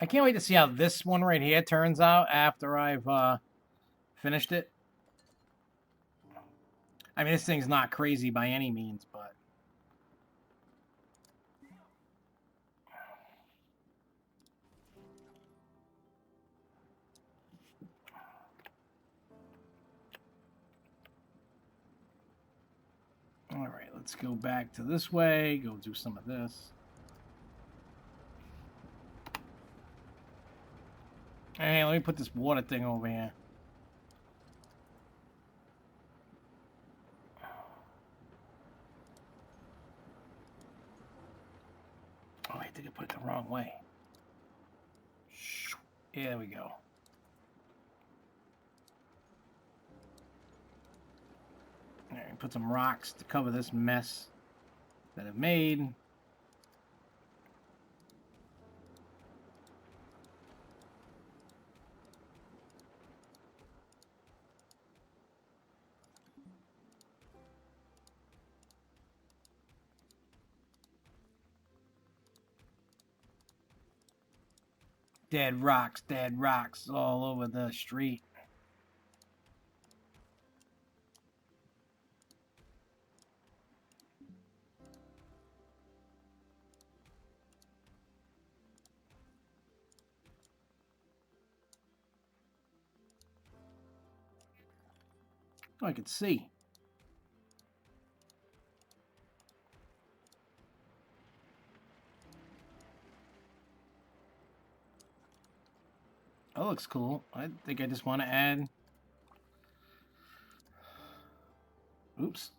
I can't wait to see how this one right here turns out after I've finished it. I mean, this thing's not crazy by any means, but all right, let's go back to this way, go do some of this. Hey, let me put this water thing over here. wrong way. Yeah, there we go. All right, put some rocks to cover this mess that I've made. Dead rocks all over the street. Oh, I could see. That looks cool. I think I just want to add... Oops.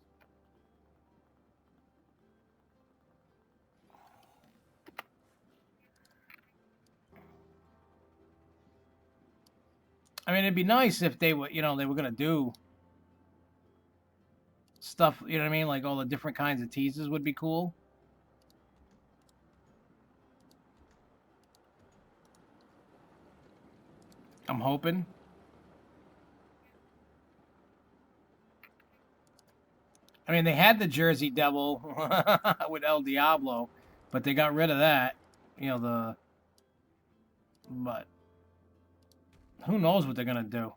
I mean, it'd be nice if they were, you know, they were going to do stuff, you know what I mean? Like all the different kinds of teasers would be cool. I'm hoping. I mean, they had the Jersey Devil with El Diablo, but they got rid of that. You know, but who knows what they're going to do.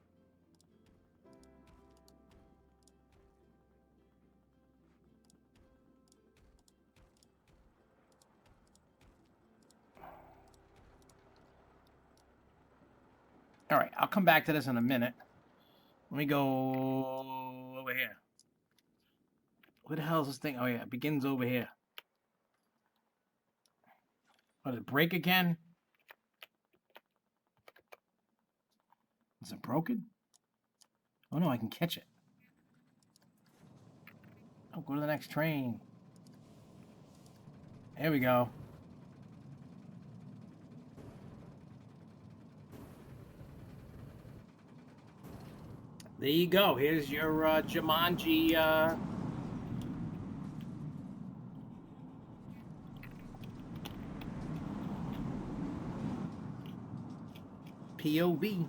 All right, I'll come back to this in a minute. Let me go over here. Where the hell is this thing? Oh, yeah, it begins over here. Oh, did it break again? Is it broken? Oh, no, I can catch it. Oh, go to the next train. There we go. There you go. Here's your Jumanji POV.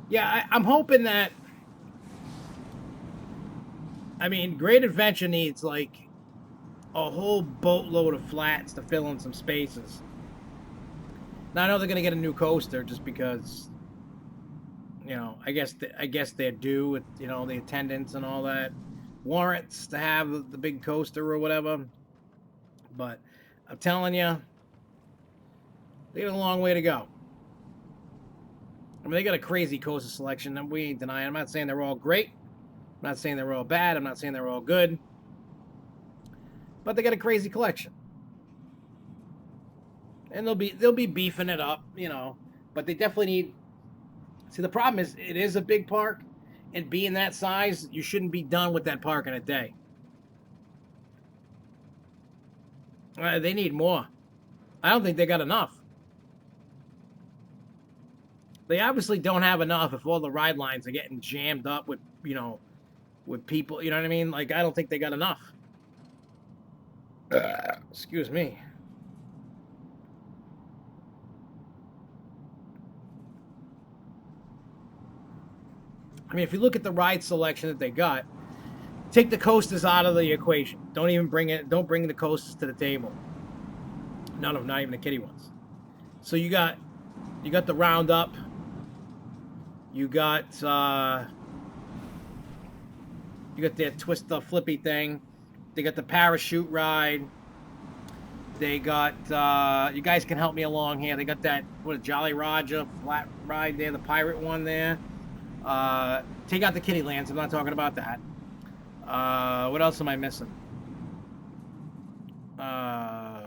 Yeah, I'm hoping that... I mean, Great Adventure needs, like, a whole boatload of flats to fill in some spaces. Now, I know they're going to get a new coaster just because... You know, I guess they're due with, you know, the attendance and all that warrants to have the big coaster or whatever. But I'm telling you, they got a long way to go. I mean, they got a crazy coaster selection, and we ain't denying. I'm not saying they're all great. I'm not saying they're all bad. I'm not saying they're all good. But they got a crazy collection. And they'll be beefing it up, you know. But they definitely need... See, the problem is, it is a big park, and being that size, you shouldn't be done with that park in a day. They need more. I don't think they got enough. They obviously don't have enough if all the ride lines are getting jammed up with, you know, with people, you know what I mean? Like, I don't think they got enough. Excuse me. I mean, if you look at the ride selection that they got, take the coasters out of the equation. Don't even bring it. Don't bring the coasters to the table. None of them, not even the kiddie ones. So you got the Roundup. You got their twist the flippy thing. They got the parachute ride. They got you guys can help me along here. They got that Jolly Roger flat ride there, the pirate one there. Take out the Kiddie Lands. I'm not talking about that. What else am I missing? I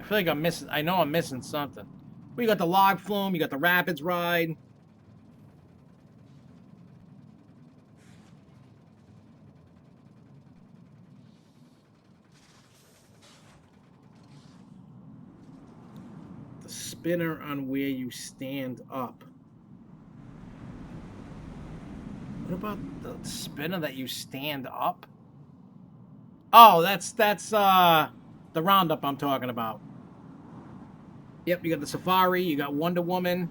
feel like I'm missing... I know I'm missing something. Well, you got the Log Flume. You got the Rapids ride. spinner on where you stand up. What about the spinner that you stand up? Oh, that's the Roundup I'm talking about. Yep, you got the Safari, you got Wonder Woman,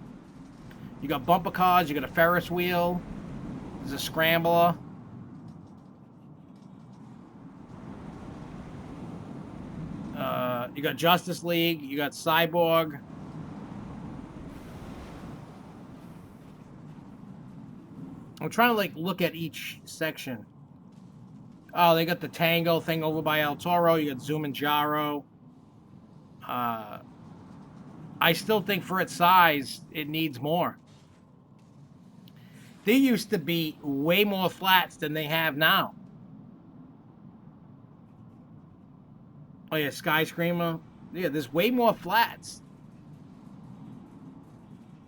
you got bumper cars, you got a Ferris wheel, there's a scrambler. You got Justice League, you got Cyborg. I'm trying to like look at each section. Oh, they got the Tango thing over by El Toro. You got Zumanjaro. I still think for its size, it needs more. There used to be way more flats than they have now. Oh yeah, Skyscreamer. Yeah, there's way more flats.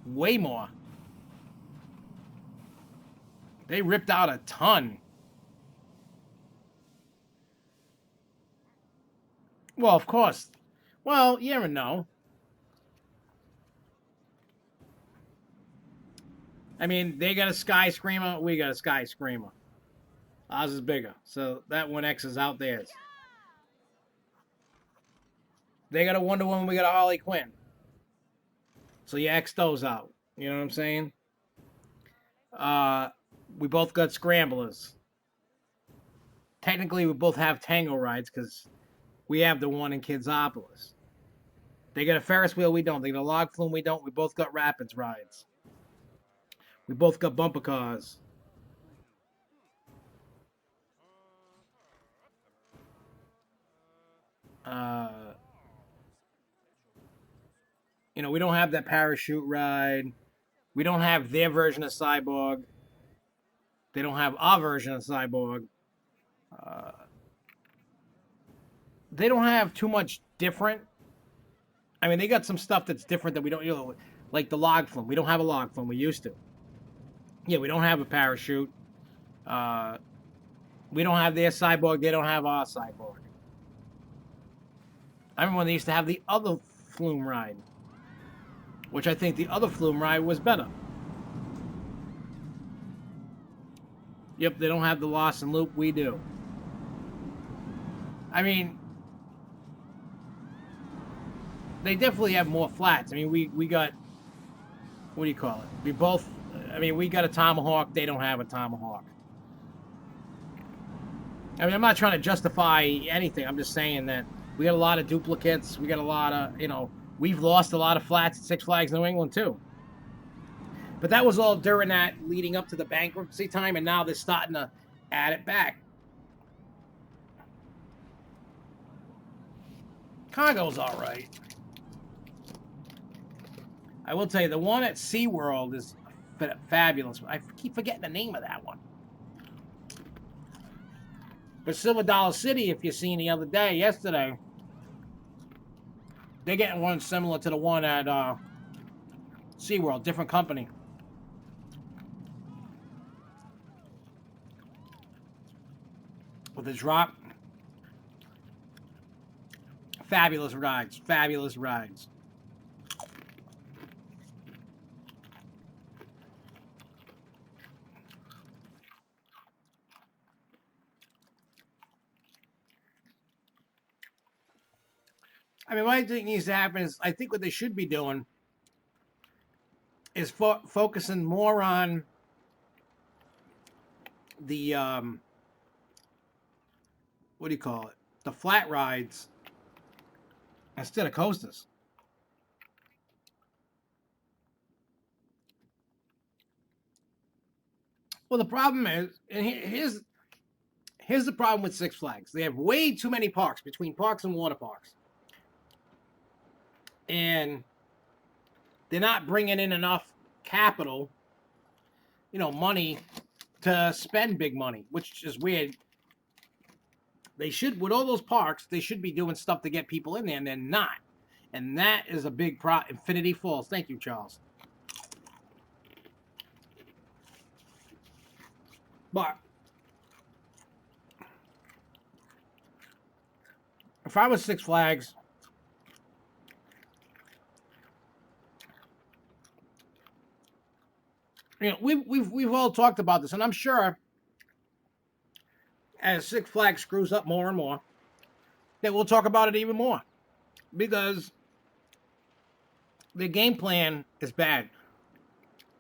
Way more. They ripped out a ton. Well, of course. Well, you never know. I mean, they got a Skyscreamer, we got a Skyscreamer. Ours is bigger, so that 1X is out theirs. They got a Wonder Woman, we got a Harley Quinn. So you X those out. You know what I'm saying? We both got Scramblers. Technically, we both have Tango rides because we have the one in Kidsopolis. They got a Ferris wheel, we don't. They got a log flume, we don't. We both got Rapids rides. We both got bumper cars. You know, we don't have that parachute ride. We don't have their version of Cyborg. They don't have our version of Cyborg. They don't have too much different. I mean, they got some stuff that's different that we don't, you know, like the log flume. We don't have a log flume. We used to. Yeah, we don't have a parachute. We don't have their Cyborg. They don't have our Cyborg. I remember when they used to have the other flume ride, which I think the other flume ride was better. Yep, they don't have the Lost and Loop. We do. I mean, they definitely have more flats. I mean, we got, what do you call it? We both, I mean, we got a Tomahawk. They don't have a Tomahawk. I mean, I'm not trying to justify anything. I'm just saying that we got a lot of duplicates. We got a lot of, you know, we've lost a lot of flats at Six Flags New England, too. But that was all during that leading up to the bankruptcy time, and now they're starting to add it back. Congo's all right. I will tell you, the one at SeaWorld is fabulous. I keep forgetting the name of that one. But Silver Dollar City, if you seen the other day, yesterday, they're getting one similar to the one at SeaWorld, different company. With a drop. Fabulous rides. Fabulous rides. I mean, what I think needs to happen is, I think what they should be doing is focusing more on the, what do you call it? The flat rides instead of coasters. Well, the problem is, and here's the problem with Six Flags. They have way too many parks between parks and water parks. And they're not bringing in enough capital, you know, money to spend big money, which is weird. They should, with all those parks, they should be doing stuff to get people in there, and they're not. And that is a big problem. Infinity Falls. Thank you, Charles. But if I was Six Flags, You know, we've all talked about this, and I'm sure as Six Flags screws up more and more, that we'll talk about it even more because the game plan is bad.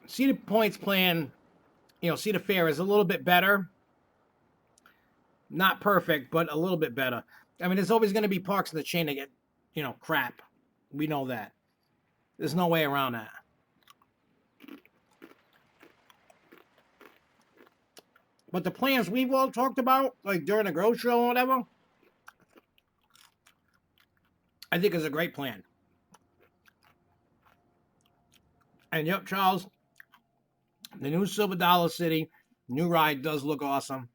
Cedar Point's plan, you know, Cedar Fair is a little bit better. Not perfect, but a little bit better. I mean, there's always going to be parks in the chain that get, you know, crap. We know that. There's no way around that. But the plans we've all talked about, like during the Grow Show or whatever, I think is a great plan. And yep, Charles, the new Silver Dollar City, new ride does look awesome.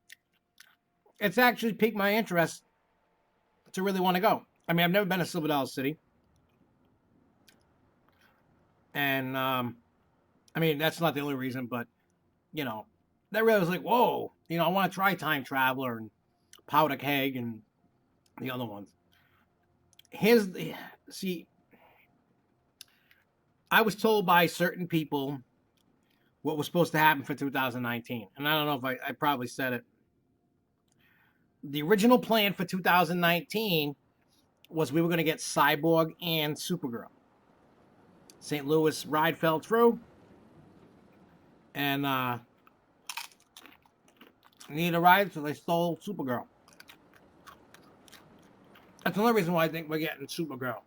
It's actually piqued my interest to really want to go. I mean, I've never been to Silver Dollar City. And, I mean, that's not the only reason, but, you know, that really was like, whoa, you know, I want to try Time Traveler and Powder Keg and the other ones. See, I was told by certain people what was supposed to happen for 2019. And I don't know if I probably said it. The original plan for 2019 was we were going to get Cyborg and Supergirl. St. Louis ride fell through. And needed a ride, so they stole Supergirl. That's another reason why I think we're getting Supergirl.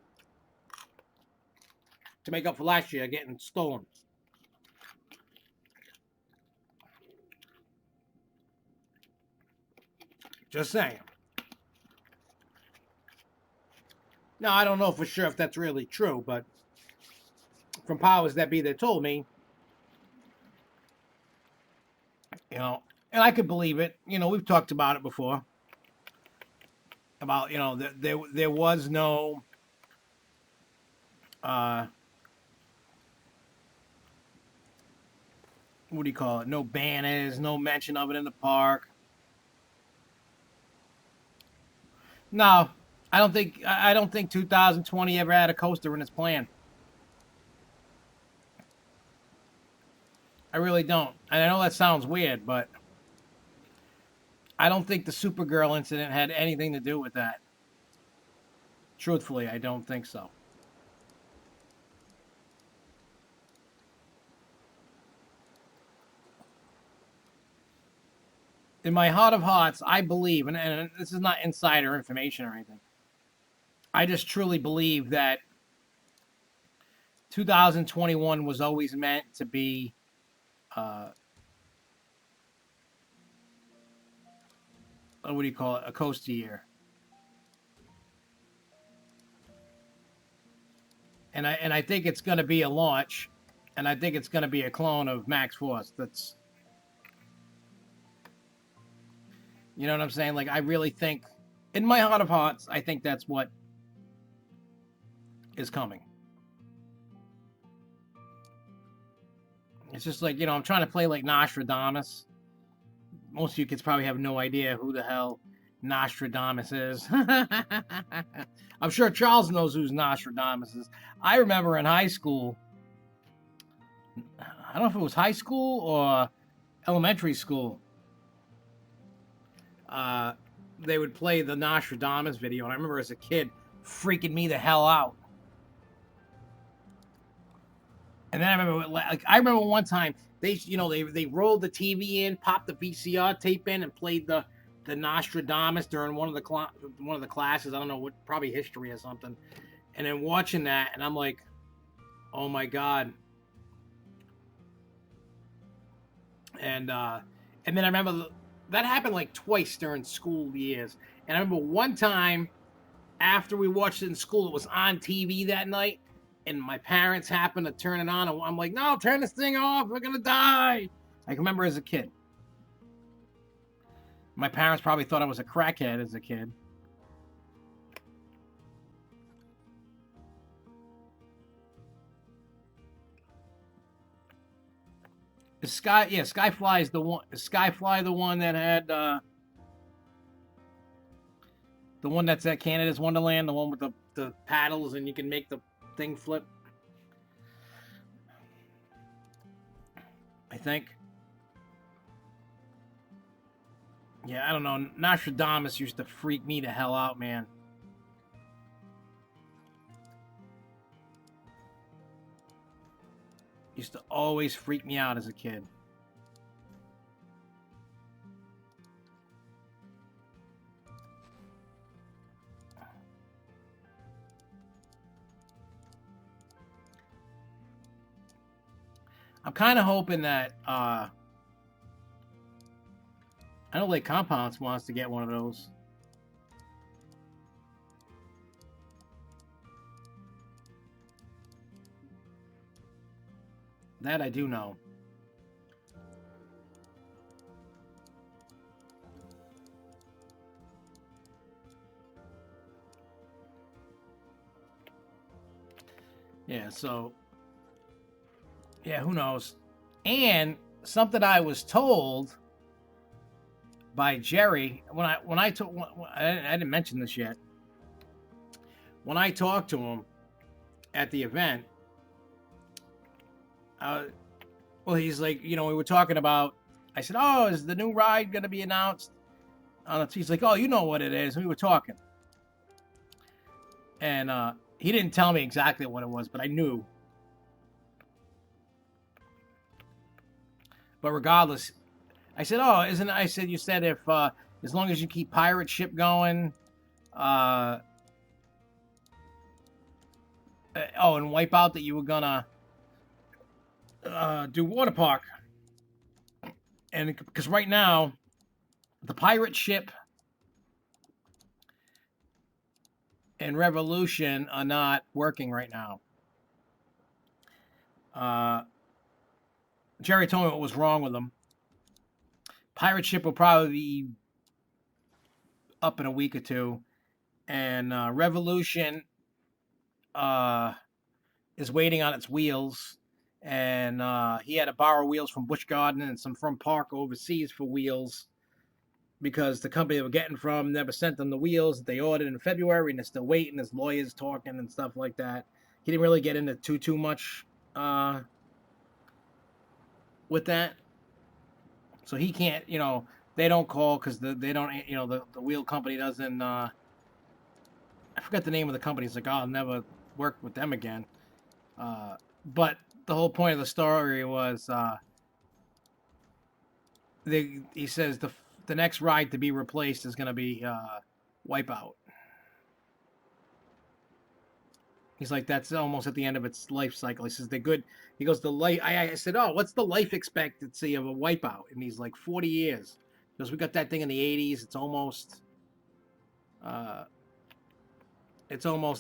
To make up for last year getting stolen. Just saying. Now, I don't know for sure if that's really true, but from powers that be that told me, you know, and I could believe it. You know, we've talked about it before. About, you know, there was no what do you call it? No banners, no mention of it in the park. No, I don't think 2020 ever had a coaster in its plan. I really don't. And I know that sounds weird, but I don't think the Supergirl incident had anything to do with that. Truthfully, I don't think so. In my heart of hearts, I believe, and this is not insider information or anything, I just truly believe that 2021 was always meant to be what do you call it? A coaster year. And I think it's going to be a launch, and I think it's going to be a clone of Max Force. That's, you know what I'm saying? Like, I really think, in my heart of hearts, I think that's what is coming. It's just like, you know, I'm trying to play like Nostradamus. Most of you kids probably have no idea who the hell Nostradamus is. I'm sure Charles knows who Nostradamus is. I remember in high school, I don't know if it was high school or elementary school, they would play the Nostradamus video, and I remember as a kid freaking me the hell out. And then I remember one time they rolled the TV in, popped the VCR tape in, and played the Nostradamus during one of the classes. I don't know what, probably history or something. And then watching that, and I'm like, oh my god. And then I remember that happened like twice during school years. And I remember one time after we watched it in school, it was on TV that night. And my parents happened to turn it on, and I'm like, no, turn this thing off. We're going to die. I can remember as a kid. My parents probably thought I was a crackhead as a kid. Skyfly is the one. Is Skyfly the one that had the one that's at Canada's Wonderland, the one with the paddles and you can make the thing flip? I think. Yeah, I don't know. Nostradamus used to freak me the hell out, man. Used to always freak me out as a kid. I'm kind of hoping that I know Lake Compounds wants to get one of those. That I do know. Yeah, so yeah, who knows? And something I was told by Jerry when I told I didn't mention this yet. When I talked to him at the event, well, he's like, we were talking about. I said, "Oh, is the new ride going to be announced?" He's like, "Oh, you know what it is." And we were talking, and he didn't tell me exactly what it was, but I knew. But regardless, I said, "Oh, isn't?" I said, "You said if as long as you keep pirate ship going, and Wipeout that you were gonna do water park." And because right now, the pirate ship and Revolution are not working right now. Jerry told me what was wrong with them. Pirate ship will probably be up in a week or two, and Revolution is waiting on its wheels. And he had to borrow wheels from Busch Garden and some from Park overseas for wheels because the company they were getting from never sent them the wheels that they ordered in February, and they're still waiting. His lawyers talking and stuff like that. He didn't really get into too much with that, so he can't. They don't call because they don't. The wheel company doesn't. I forgot the name of the company. It's like, oh, I'll never work with them again. But the whole point of the story was he says the next ride to be replaced is going to be Wipeout. He's like, that's almost at the end of its life cycle. He says, they're good. He goes, the life. I said, oh, what's the life expectancy of a Wipeout? And he's like, 40 years. Because we got that thing in the 80s. It's almost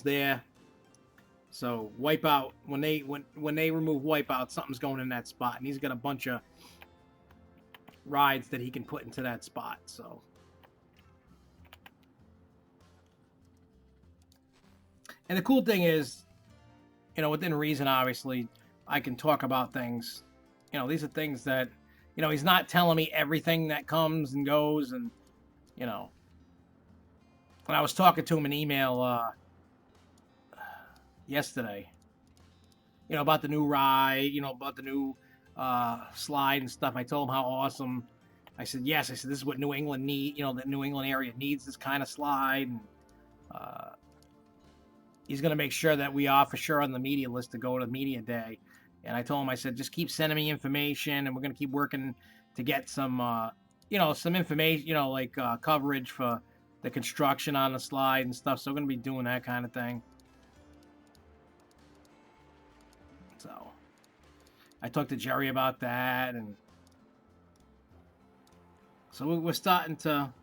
there. So Wipeout, when they remove Wipeout, something's going in that spot, and he's got a bunch of rides that he can put into that spot. So, and the cool thing is, within reason, obviously, I can talk about things. These are things that, he's not telling me everything that comes and goes, and when I was talking to him in email yesterday, about the new ride, about the new slide and stuff. I told him how awesome. I said, yes. I said, this is what New England need. The New England area needs this kind of slide. And he's going to make sure that we are for sure on the media list to go to media day. And I told him, I said, just keep sending me information, and we're going to keep working to get some, some information, like coverage for the construction on the slide and stuff. So we're going to be doing that kind of thing. So I talked to Jerry about that, and so we're starting to.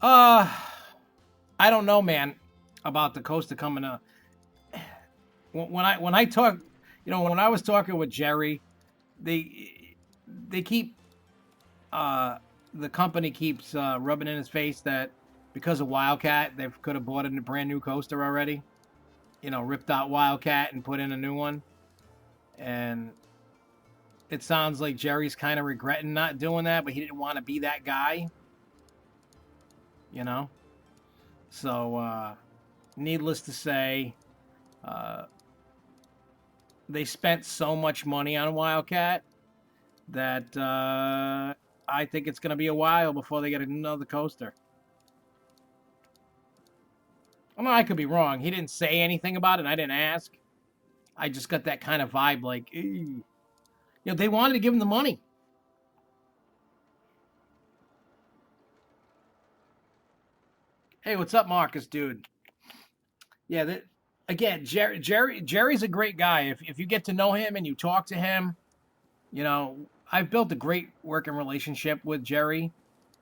I don't know, man, about the Costa coming up. When I talk, when I was talking with Jerry, they keep the company keeps rubbing in his face that because of Wildcat, they could have bought a brand new coaster already. Ripped out Wildcat and put in a new one. And it sounds like Jerry's kind of regretting not doing that, but he didn't want to be that guy. So, needless to say, they spent so much money on Wildcat that I think it's going to be a while before they get another coaster. I mean, I could be wrong. He didn't say anything about it, and I didn't ask. I just got that kind of vibe, like, ew. You know, they wanted to give him the money. Hey, what's up, Marcus, dude? Yeah, again, Jerry's a great guy. If you get to know him and you talk to him, you know, I've built a great working relationship with Jerry,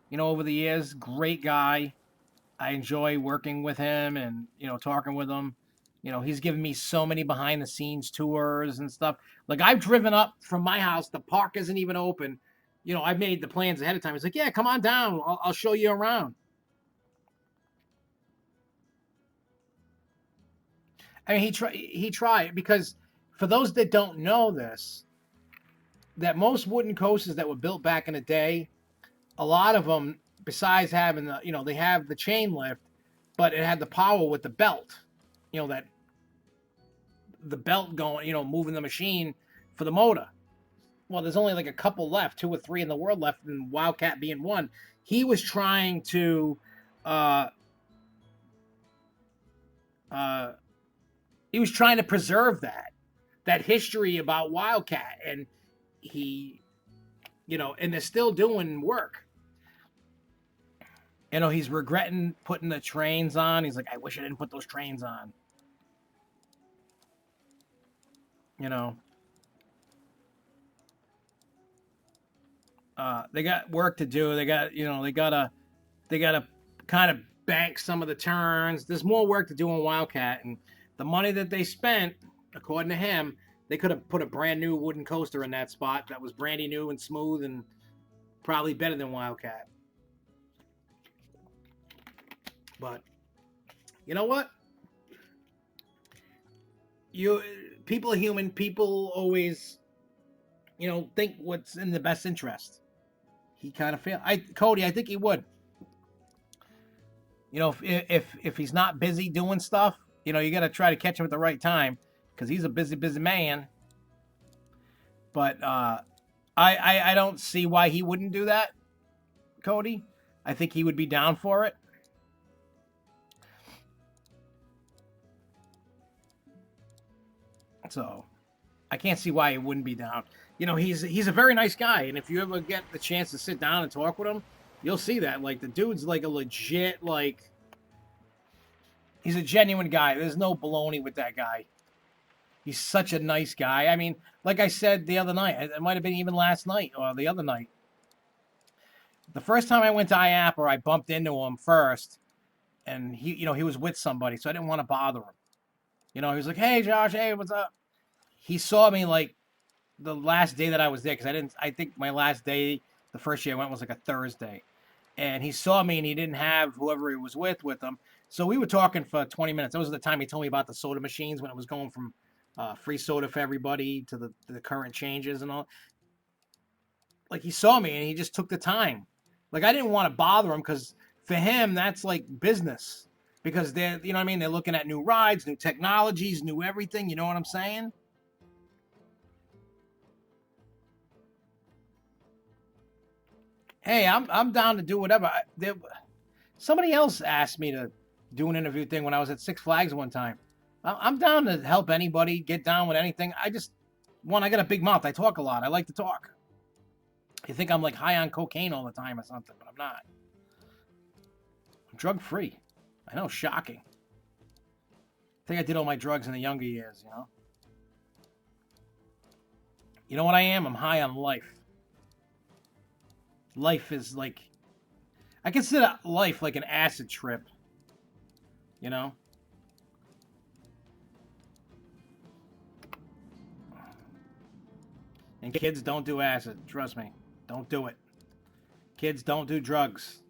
you know, over the years. Great guy. I enjoy working with him and, you know, talking with him. You know, he's given me so many behind the scenes tours and stuff. Like, I've driven up from my house, the park isn't even open. You know, I've made the plans ahead of time. He's like, yeah, come on down. I'll show you around. I mean, he tried because for those that don't know this, that most wooden coasters that were built back in the day, a lot of them, besides having the, you know, they have the chain lift, but it had the power with the belt, you know, that the belt going, you know, moving the machine for the motor. Well, there's only like a couple left, 2 or 3 in the world left, and Wildcat being one. He was trying to, uh, uh, he was trying to preserve that history about Wildcat, and he, you know, and they're still doing work. You know, he's regretting putting the trains on. He's like, I wish I didn't put those trains on. You know, they got work to do. They got, you know, they gotta kind of bank some of the turns. There's more work to do on Wildcat, and the money that they spent, according to him, they could have put a brand new wooden coaster in that spot that was brandy new and smooth and probably better than Wildcat. But you know what? You people are human. People always, you know, think what's in the best interest. He kind of failed. Cody, I think he would. You know, if he's not busy doing stuff, you know, you got to try to catch him at the right time because he's a busy man. But I don't see why he wouldn't do that, Cody. I think he would be down for it. So I can't see why he wouldn't be down. You know, he's a very nice guy, and if you ever get the chance to sit down and talk with him, you'll see that. Like, the dude's like a legit, like, he's a genuine guy. There's no baloney with that guy. He's such a nice guy. I mean, like I said the other night, it might have been even last night or the other night. The first time I went to IAAPA, I bumped into him first, and he, you know, he was with somebody, so I didn't want to bother him. You know, he was like, "Hey, Josh, hey, what's up?" He saw me like the last day that I was there because I think my last day, the first year I went was like a Thursday, and he saw me and he didn't have whoever he was with him. So we were talking for 20 minutes. That was the time he told me about the soda machines when it was going from free soda for everybody to the current changes and all. Like, he saw me and he just took the time. Like, I didn't want to bother him because for him that's like business because they're, you know what I mean, they're looking at new rides, new technologies, new everything. You know what I'm saying? Hey, I'm down to do whatever. Somebody else asked me to do an interview thing when I was at Six Flags one time. I'm down to help anybody get down with anything. I got a big mouth. I talk a lot. I like to talk. You think I'm like high on cocaine all the time or something, but I'm not. I'm drug free. I know, shocking. I think I did all my drugs in the younger years, you know? You know what I am? I'm high on life. Life is like, I consider life like an acid trip, you know? And kids don't do acid. Trust me. Don't do it. Kids don't do drugs.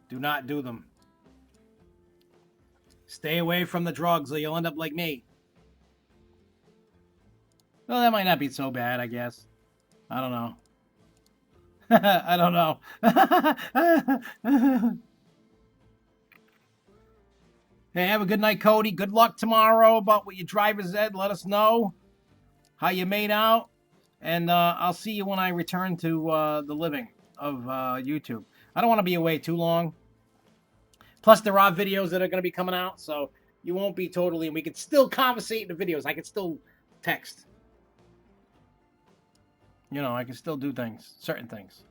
Do not do them. Stay away from the drugs or you'll end up like me. Well, that might not be so bad, I guess. I don't know. I don't know. Hey, have a good night, Cody. Good luck tomorrow about what your driver's ed. Let us know how you made out. And I'll see you when I return to the living of YouTube. I don't want to be away too long. Plus, there are videos that are going to be coming out, so you won't be totally... We can still conversate in the videos. I can still text. You know, I can still do things. Certain things.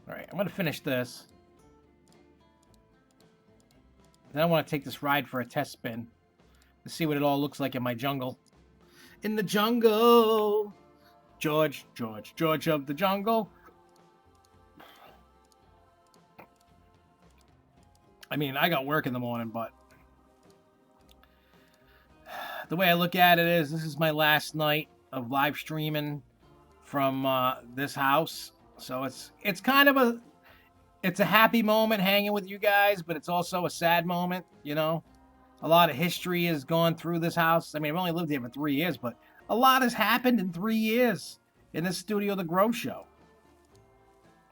Alright, I'm going to finish this. Then I want to take this ride for a test spin. To see what it all looks like in my jungle. In the jungle! George of the jungle. I mean, I got work in the morning, but the way I look at it is this is my last night of live streaming from this house. So it's kind of a happy moment hanging with you guys, but it's also a sad moment, you know. A lot of history has gone through this house. I mean, I've only lived here for 3 years, but a lot has happened in 3 years in this Studio The Grow Show.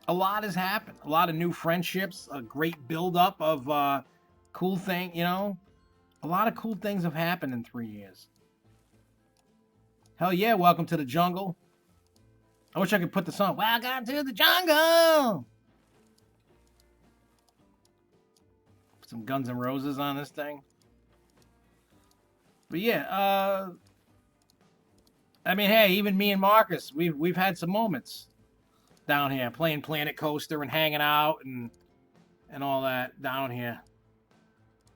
A lot has happened. A lot of new friendships, a great buildup of cool thing, you know. A lot of cool things have happened in 3 years. Hell yeah, welcome to the jungle. I wish I could put the song, welcome to the jungle. Put some Guns N' Roses on this thing. But yeah, I mean, hey, even me and Marcus, we've had some moments down here, playing Planet Coaster and hanging out and all that down here.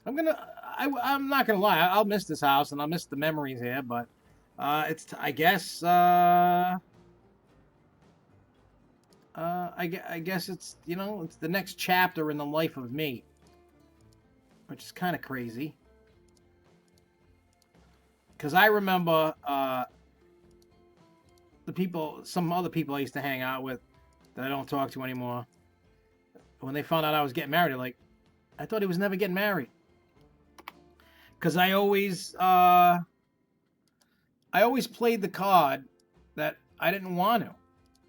I'm not gonna lie, I'll miss this house and I'll miss the memories here, but I guess it's, you know, it's the next chapter in the life of me, which is kind of crazy. Because I remember some other people I used to hang out with that I don't talk to anymore. When they found out I was getting married, they're like, I thought he was never getting married. Because I always played the card that I didn't want to.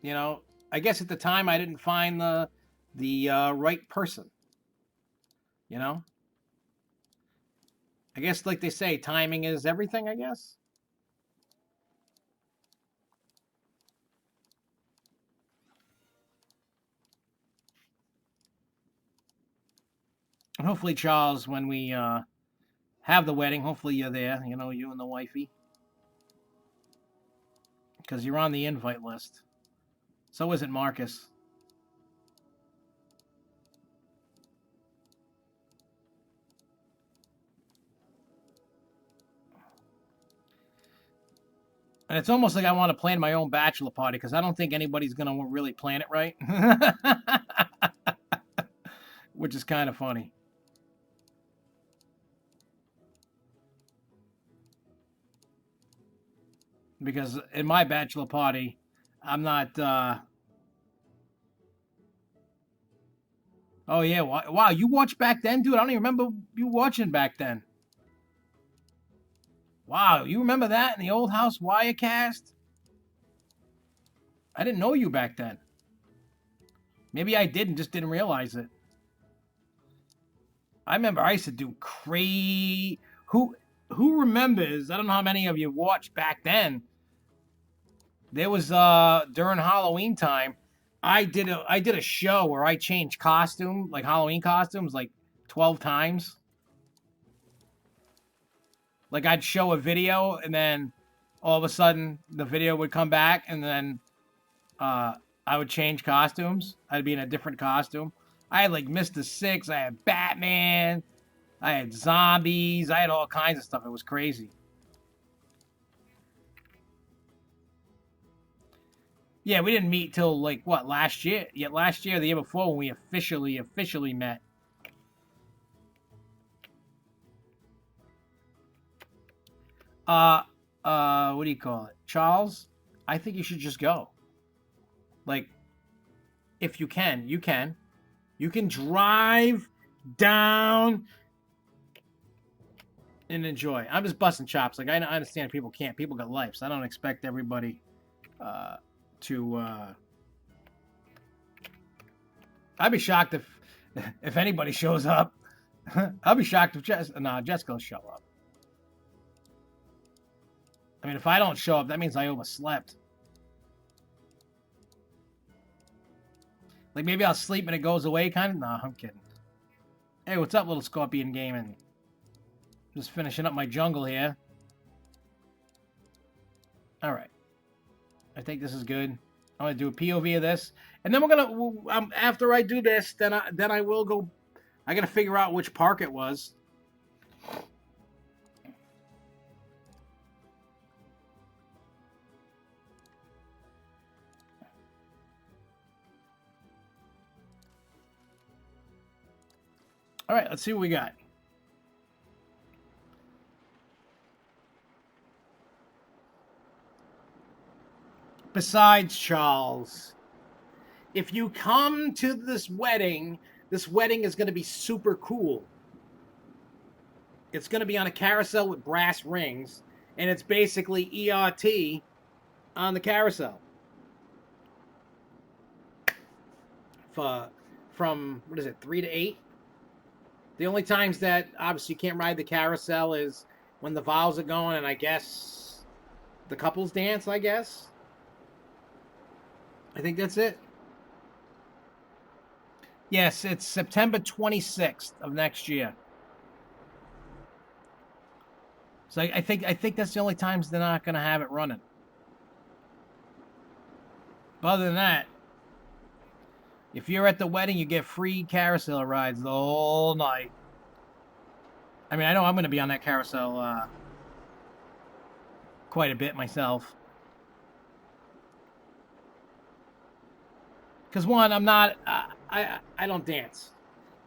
You know, I guess at the time I didn't find the right person. You know? I guess, like they say, timing is everything, I guess. And hopefully, Charles, when we have the wedding, hopefully you're there, you know, you and the wifey. Because you're on the invite list. So isn't Marcus. And it's almost like I want to plan my own bachelor party because I don't think anybody's going to really plan it right. Which is kind of funny. Because in my bachelor party, I'm not... Oh, yeah. Wow, you watched back then, dude? I don't even remember you watching back then. Wow, you remember that in the old house Wirecast? I didn't know you back then. Maybe I did and just didn't realize it. I remember I used to do crazy... Who remembers? I don't know how many of you watched back then. There was during Halloween time, I did a show where I changed costume, like Halloween costumes, like 12 times. Like I'd show a video and then all of a sudden the video would come back and then I would change costumes. I'd be in a different costume. I had like Mr. Six, I had Batman, I had zombies, I had all kinds of stuff. It was crazy. Yeah, we didn't meet till like what, last year? Yeah, last year, the year before, when we officially met. What do you call it? Charles, I think you should just go. Like, if you can, you can. You can drive down and enjoy. I'm just busting chops. Like, I understand people can't. People got lives. I don't expect everybody to... I'd be shocked if if anybody shows up. I'll be shocked if Jessica will show up. I mean, if I don't show up, that means I overslept. Like, maybe I'll sleep and it goes away, kind of? Nah, I'm kidding. Hey, what's up, little Scorpion Gaming? Just finishing up my jungle here. Alright. I think this is good. I'm going to do a POV of this. And then we're going to... after I do this, then I will go... I got to figure out which park it was. All right, let's see what we got. Besides, Charles, if you come to this wedding is going to be super cool. It's going to be on a carousel with brass rings, and it's basically ERT on the carousel. From, what is it, 3 to 8? The only times that, obviously, you can't ride the carousel is when the vows are going, and I guess the couples dance, I guess. I think that's it. Yes, it's September 26th of next year. So I think that's the only times they're not going to have it running. But other than that, if you're at the wedding, you get free carousel rides the whole night. I mean, I know I'm going to be on that carousel quite a bit myself. Because one, I'm not... I don't dance.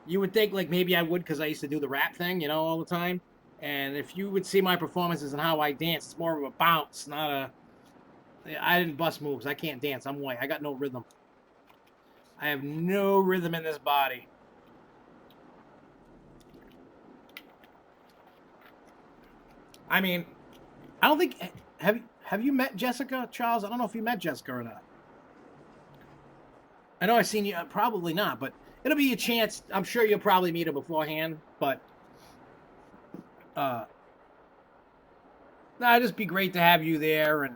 You would think like maybe I would because I used to do the rap thing, you know, all the time. And if you would see my performances and how I dance, it's more of a bounce, not a... I didn't bust moves. I can't dance. I'm white. I got no rhythm. I have no rhythm in this body. I mean, I don't think... Have you met Jessica, Charles? I don't know if you met Jessica or not. I know I've seen you, probably not, but it'll be a chance. I'm sure you'll probably meet her beforehand, but no, it'd just be great to have you there, and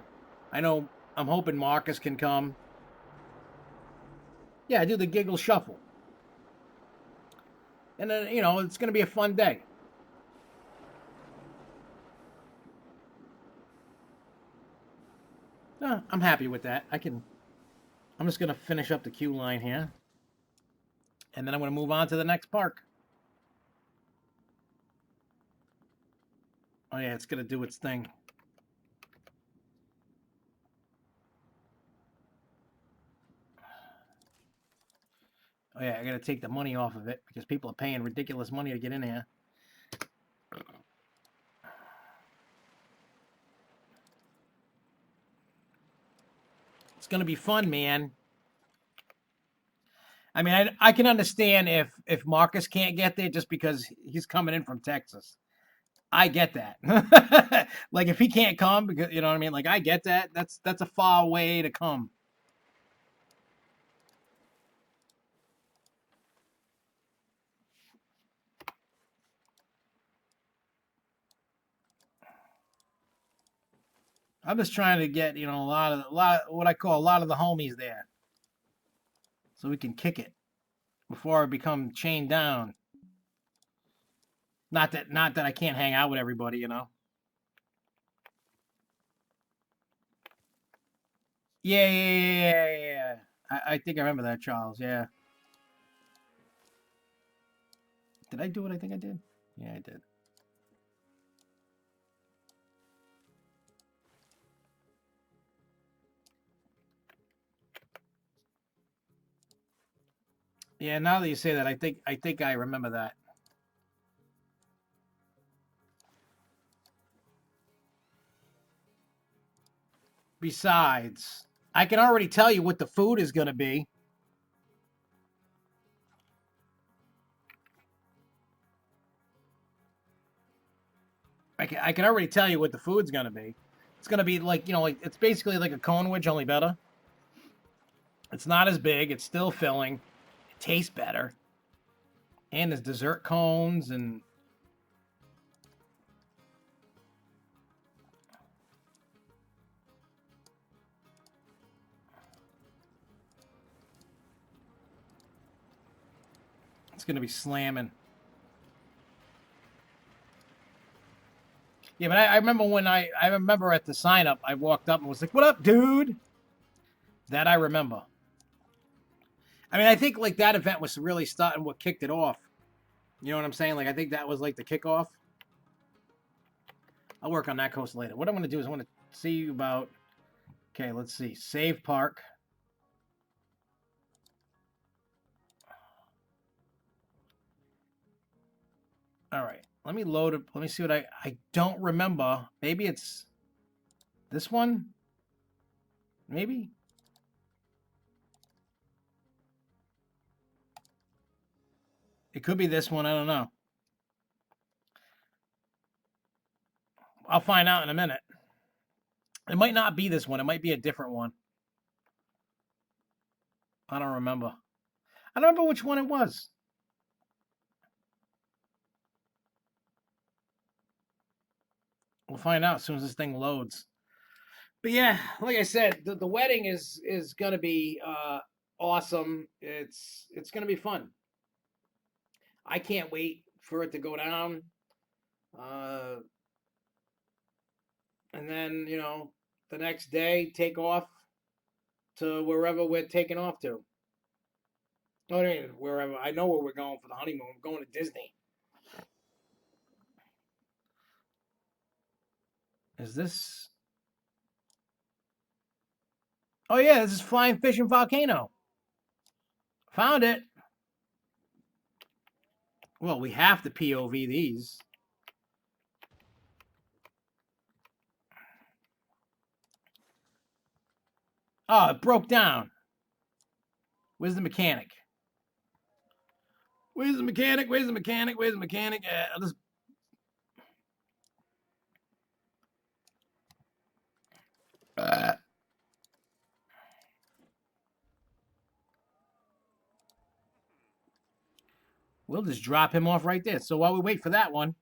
I'm hoping Marcus can come. Yeah, do the giggle shuffle. And then, you know, it's going to be a fun day. I'm happy with that. I'm just going to finish up the queue line here. And then I'm going to move on to the next park. Oh, yeah, it's going to do its thing. Oh, yeah, I got to take the money off of it because people are paying ridiculous money to get in here. It's going to be fun, man. I mean, I can understand if Marcus can't get there just because he's coming in from Texas. I get that. Like, if he can't come, because you know what I mean? Like, I get that. That's a far way to come. I'm just trying to get, you know, a lot of what I call a lot of the homies there, so we can kick it before I become chained down. Not that I can't hang out with everybody, you know. Yeah. I think I remember that, Charles. Yeah. Did I do what I think I did? Yeah, I did. Yeah, now that you say that, I think I remember that. Besides, I can already tell you what the food is going to be. I can already tell you what the food's going to be. It's going to be like, you know, like it's basically like a cone wedge, only better. It's not as big. It's still filling. It tastes better. And there's dessert cones and it's gonna be slamming. Yeah, but I remember when I remember at the sign up, I walked up and was like, "What up, dude?" That I remember. I mean, I think like that event was really starting what kicked it off. You know what I'm saying? Like I think that was like the kickoff. I'll work on that coast later. What I'm going to do is I want to see about. Okay, let's see. Save park. All right. Let me load it. Let me see what I don't remember. Maybe it's this one. Maybe. It could be this one. I don't know. I'll find out in a minute. It might not be this one. It might be a different one. I don't remember. I don't remember which one it was. We'll find out as soon as this thing loads. But yeah, like I said, the wedding is gonna be awesome. It's gonna be fun. I can't wait for it to go down. Uh, and then, you know, the next day take off to wherever we're taking off to. I mean, wherever. I know where we're going for the honeymoon. We're going to Disney. Is this? Oh yeah, this is Flying Fish and Volcano. Found it. Well, we have to POV these. Oh, it broke down. Where's the mechanic? Where's the mechanic? Where's the mechanic? Where's the mechanic? Uh, we'll just drop him off right there. So while we wait for that one.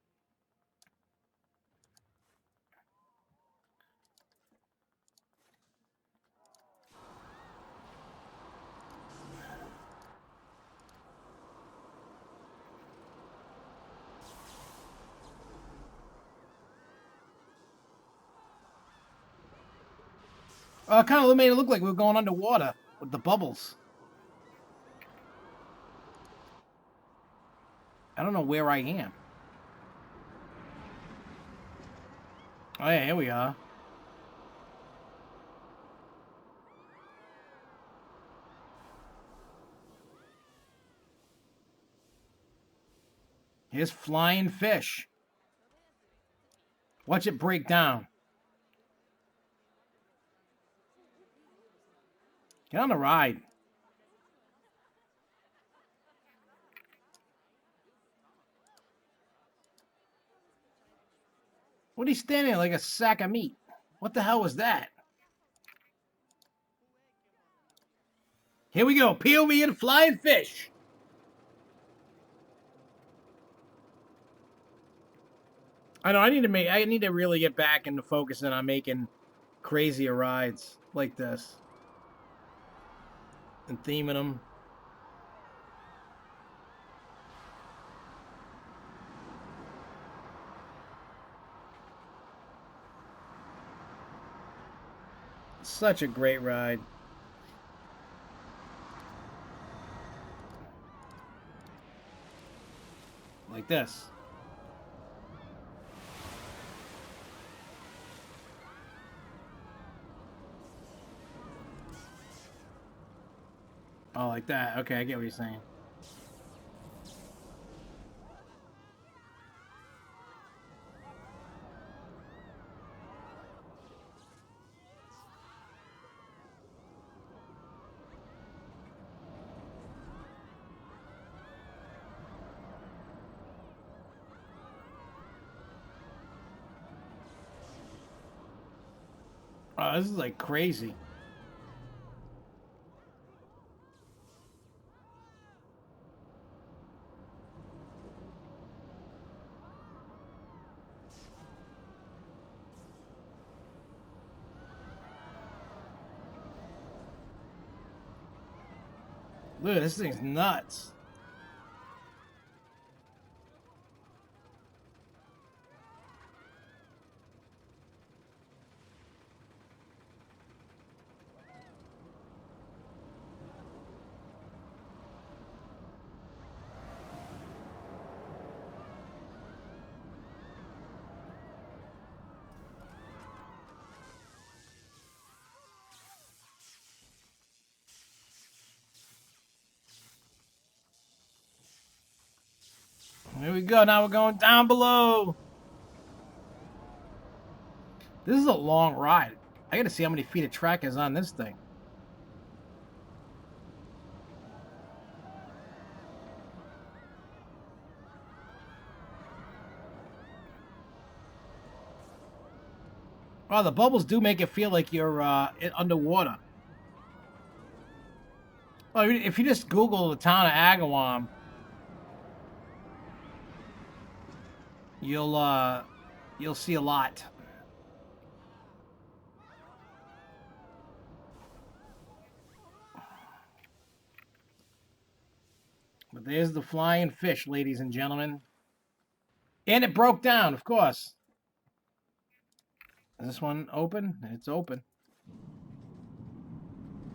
Kind of made it look like we were going underwater with the bubbles. I don't know where I am. Oh yeah, here we are. Here's Flying Fish. Watch it break down. Get on the ride. What are you standing there like a sack of meat? What the hell was that? Here we go. POV and Flying Fish. I know I need to really get back into focusing on making crazier rides like this. And theming them. Such a great ride. Like this. Oh, like that. Okay, I get what you're saying. Oh, this is like crazy. Look, this thing's nuts. Here we go. Now we're going down below. This is a long ride. I gotta see how many feet of track is on this thing. Oh, the bubbles do make it feel like you're underwater. Oh, if you just Google the town of Agawam, you'll see a lot. But there's the flying fish, ladies and gentlemen. And it broke down, of course. Is this one open? It's open.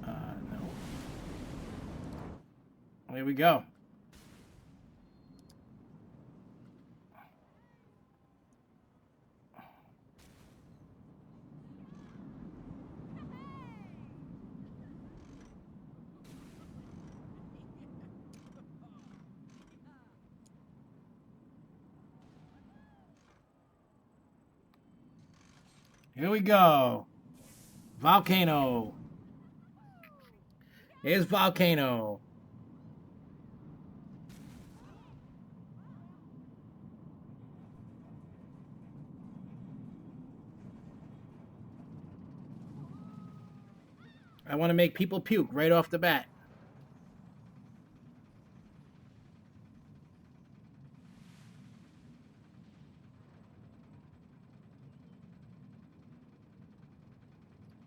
No. Here we go. Here we go. Volcano. Here's Volcano. I want to make people puke right off the bat.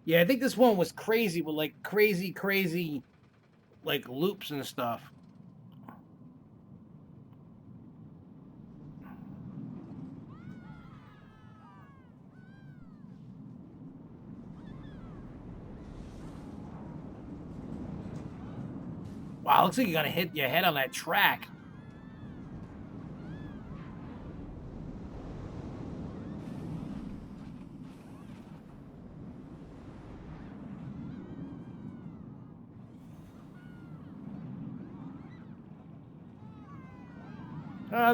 Yeah, I think this one was crazy with like crazy like loops and stuff. Wow, looks like you're gonna hit your head on that track.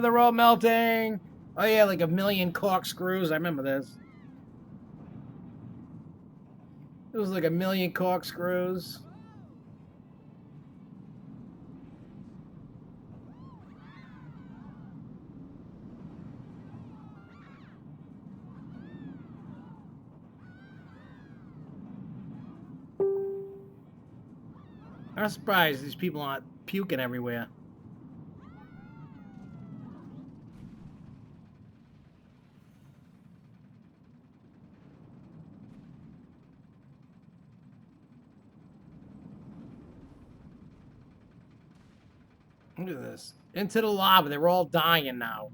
They're all melting. Oh yeah, like a million corkscrews. I remember this. It was like a million corkscrews. I'm surprised these people aren't puking everywhere. Look at this. Into the lava. They're all dying now.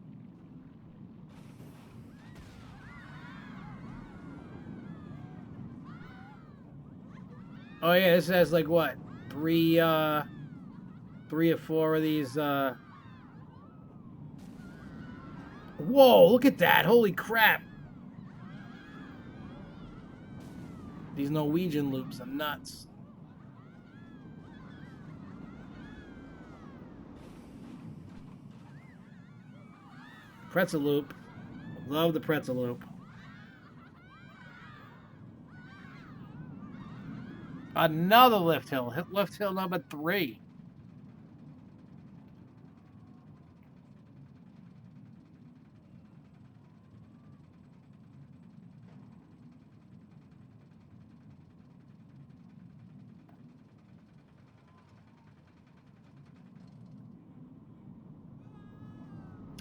Oh yeah, this has like what? Three or four of these Whoa, look at that. Holy crap. These Norwegian loops are nuts. Pretzel loop. Love the pretzel loop. Another lift hill. Lift hill number 3.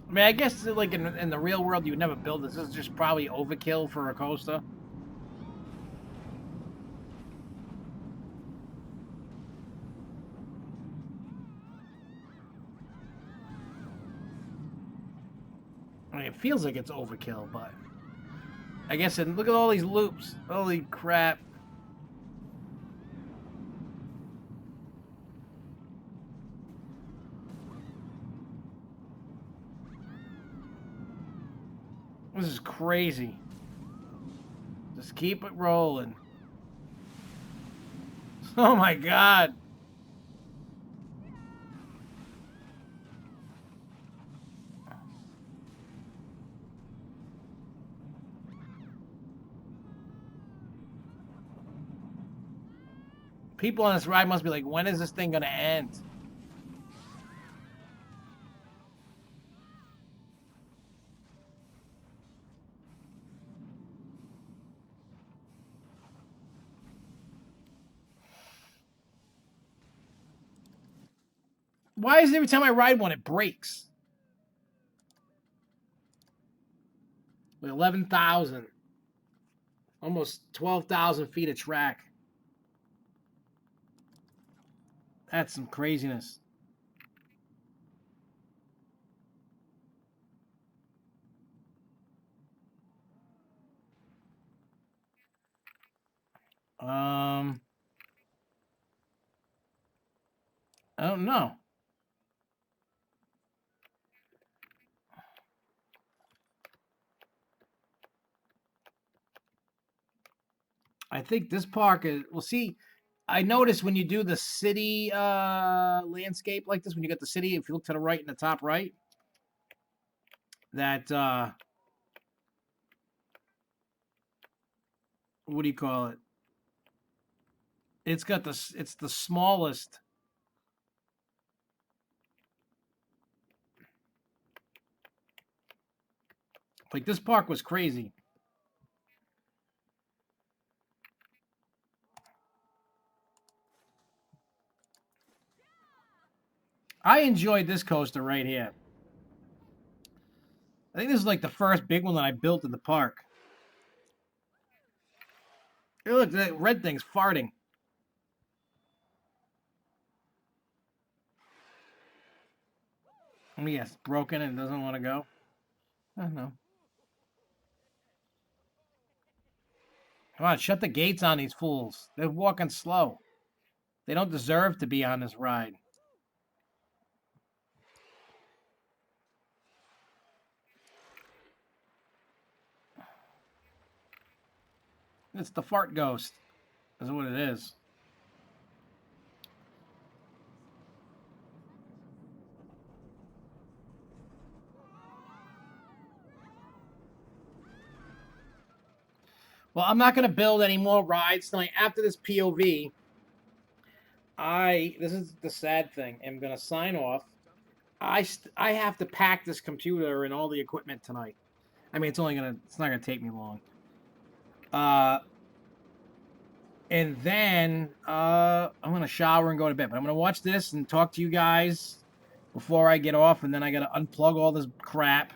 I mean, I guess like in the real world, you would never build this. This is just probably overkill for a coaster. I mean, it feels like it's overkill, but I guess look at all these loops. Holy crap. This is crazy. Just keep it rolling. Oh my God. People on this ride must be like, when is this thing going to end? Why is it every time I ride one, it breaks? 11,000. Almost 12,000 feet of track. That's some craziness. I don't know. I think this park is, well, see, I noticed when you do the city landscape like this, when you get the city, if you look to the right in the top right, that, what do you call it? It's got it's the smallest. Like, this park was crazy. I enjoyed this coaster right here. I think this is like the first big one that I built in the park. Hey, look, that red thing's farting. Let me guess, broken and doesn't want to go? I don't know. Come on, shut the gates on these fools. They're walking slow. They don't deserve to be on this ride. It's the fart ghost. That's what it is. Well, I'm not going to build any more rides tonight. After this POV, this is the sad thing. I'm going to sign off. I have to pack this computer and all the equipment tonight. I mean, it's not going to take me long. And then I'm going to shower and go to bed. But I'm going to watch this and talk to you guys before I get off. And then I got to unplug all this crap.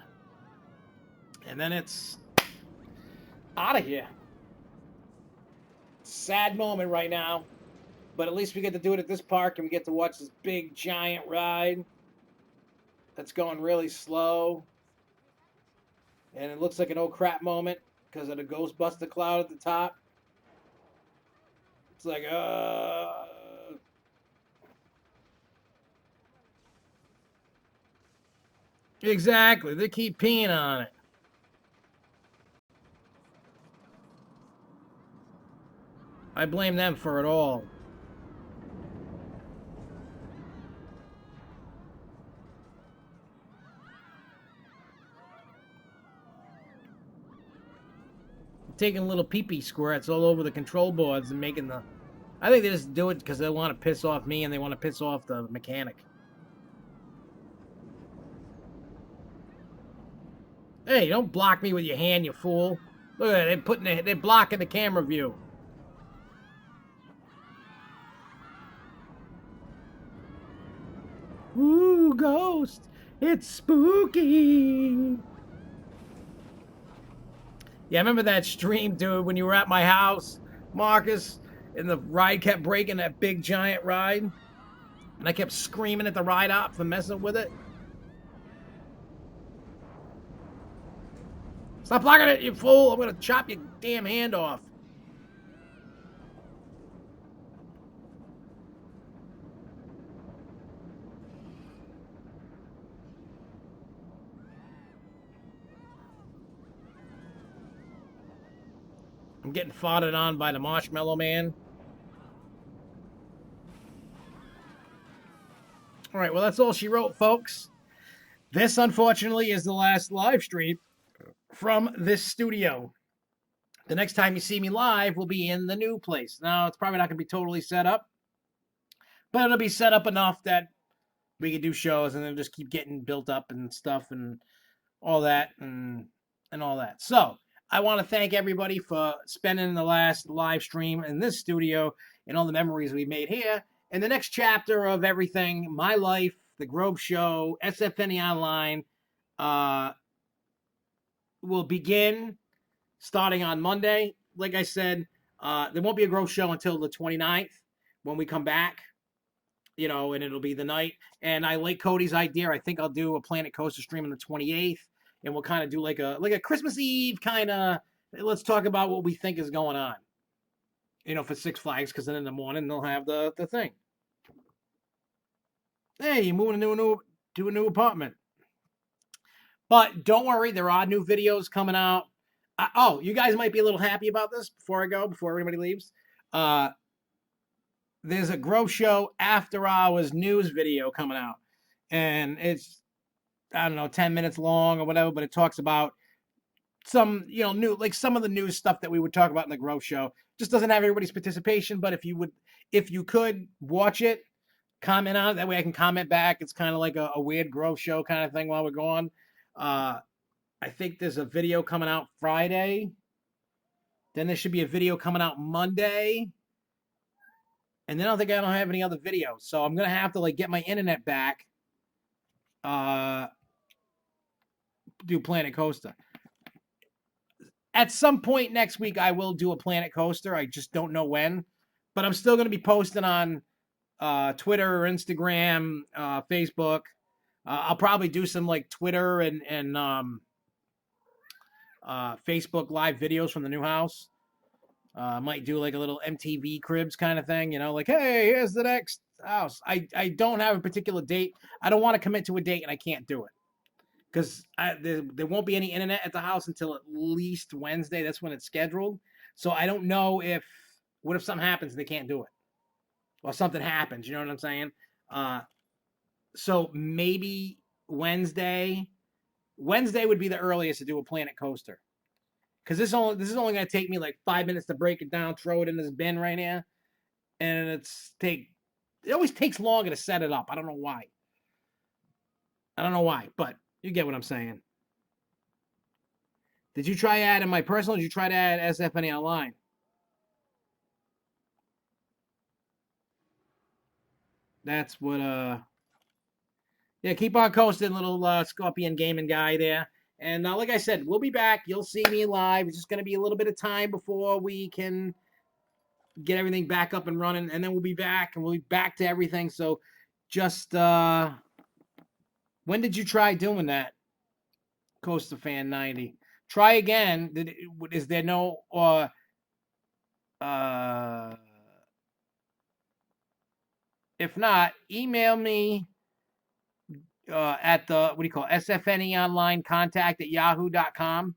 And then it's out of here. Sad moment right now. But at least we get to do it at this park. And we get to watch this big, giant ride that's going really slow. And it looks like an oh crap moment because of the Ghostbuster cloud at the top. It's like, Exactly. They keep peeing on it. I blame them for it all. Taking little pee-pee squirts all over the control boards and making the... I think they just do it because they want to piss off me and they want to piss off the mechanic. Hey, don't block me with your hand, you fool. Look at it, they're blocking the camera view. Ooh, ghost. It's spooky. Yeah, I remember that stream, dude, when you were at my house, Marcus, and the ride kept breaking, that big giant ride. And I kept screaming at the ride op for messing with it. Stop blocking it, you fool! I'm gonna chop your damn hand off. I'm getting foughted on by the Marshmallow Man. All right, well, that's all she wrote, folks. This, unfortunately, is the last live stream from this studio. The next time you see me live will be in the new place. Now, it's probably not going to be totally set up, but it'll be set up enough that we can do shows and then just keep getting built up and stuff and all that and all that. So, I want to thank everybody for spending the last live stream in this studio and all the memories we made here. In the next chapter of everything, my life, the Grove Show, SFNE Online, will begin starting on Monday. Like I said, there won't be a Grove Show until the 29th when we come back, you know, and it'll be the night. And I like Cody's idea. I think I'll do a Planet Coaster stream on the 28th, and we'll kind of do like a Christmas Eve kind of, let's talk about what we think is going on, you know, for Six Flags, because then in the morning they'll have the thing. Hey, you're moving to a new apartment. But don't worry, there are new videos coming out. Oh, you guys might be a little happy about this before I go, before everybody leaves. There's a Grove Show After Hours news video coming out. And it's, I don't know, 10 minutes long or whatever, but it talks about some, you know, new, like some of the news stuff that we would talk about in the Grove Show. Just doesn't have everybody's participation, but if you could watch it, comment on it, that way I can comment back. It's kind of like a weird Grove Show kind of thing while we're gone. I think there's a video coming out Friday. Then there should be a video coming out Monday. And then I don't have any other videos. So I'm going to have to like get my internet back. Do Planet Coaster. At some point next week, I will do a Planet Coaster. I just don't know when. But I'm still going to be posting on Twitter or Instagram, Facebook. I'll probably do some like Twitter and Facebook live videos from the new house. Might do like a little MTV Cribs kind of thing, you know, like, hey, here's the next house. I don't have a particular date. I don't want to commit to a date and I can't do it. Because there won't be any internet at the house until at least Wednesday. That's when it's scheduled. So I don't know what if something happens and they can't do it? Or something happens, you know what I'm saying? So maybe Wednesday would be the earliest to do a Planet Coaster. Because this is only going to take me like 5 minutes to break it down, throw it in this bin right here. And it always takes longer to set it up. I don't know why. But you get what I'm saying. Did you try adding my personal? Did you try to add SFNE Online? That's what, yeah, keep on coasting, little Scorpion Gaming guy there. And like I said, we'll be back. You'll see me live. It's just going to be a little bit of time before we can get everything back up and running. And then we'll be back, and we'll be back to everything. So just, when did you try doing that? Coaster Fan 90. Try again. Is there no, if not, email me at the, what do you call it, SFNE Online contact at yahoo.com.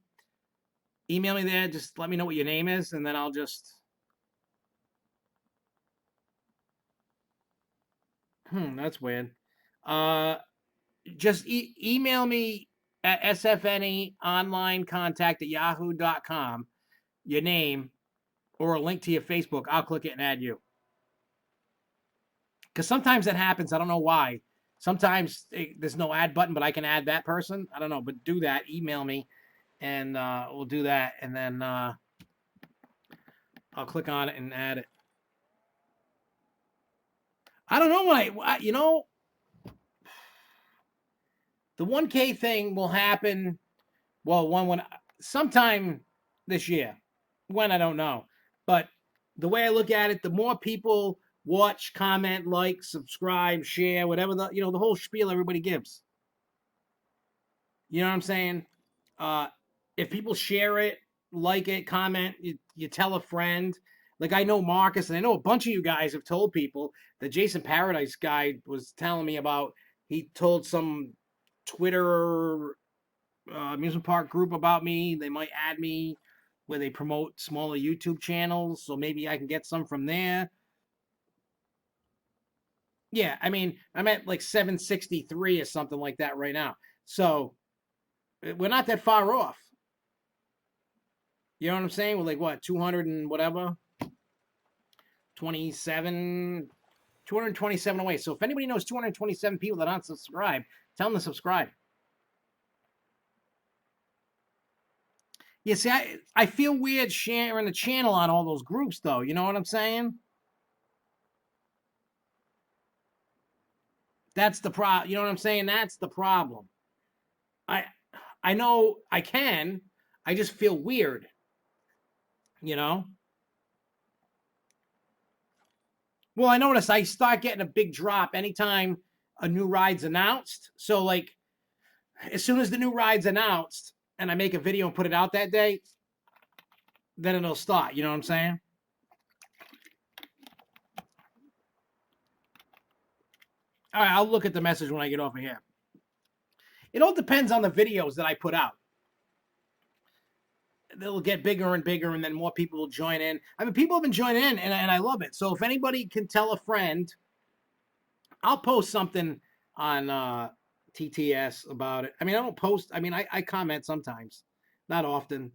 Email me there. Just let me know what your name is, and then I'll just... that's weird. Just email me at SFNE Online contact at yahoo.com, your name, or a link to your Facebook. I'll click it and add you. Because sometimes that happens. I don't know why. Sometimes there's no add button, but I can add that person. I don't know, but do that. Email me, and we'll do that. And then I'll click on it and add it. I don't know why. You know, the 1K thing will happen. Well, when sometime this year. When, I don't know. But the way I look at it, the more people watch, comment, like, subscribe, share, whatever the whole spiel everybody gives. You know what I'm saying? if people share it, like it, comment, you tell a friend. Like I know Marcus, and I know a bunch of you guys have told people. The Jason Paradise guy was telling me about. He told some Twitter amusement park group about me. They might add me where they promote smaller YouTube channels, so maybe I can get some from there. Yeah, I mean, I'm at like 763 or something like that right now. So we're not that far off. You know what I'm saying? We're like what, 200 and whatever, 27, 227 away. So if anybody knows 227 people that aren't subscribed, tell them to subscribe. Yeah, see, I feel weird sharing the channel on all those groups, though. You know what I'm saying? That's the problem. You know what I'm saying? That's the problem. I I know I can. I just feel weird. You know. Well, I notice I start getting a big drop anytime a new ride's announced. So like, as soon as the new ride's announced, and I make a video and put it out that day, then it'll start. You know what I'm saying? All right, I'll look at the message when I get off of here. It all depends on the videos that I put out. They'll get bigger and bigger, and then more people will join in. I mean, people have been joining in, and I love it. So if anybody can tell a friend, I'll post something on TTS about it. I mean, I don't post. I mean, I comment sometimes, not often,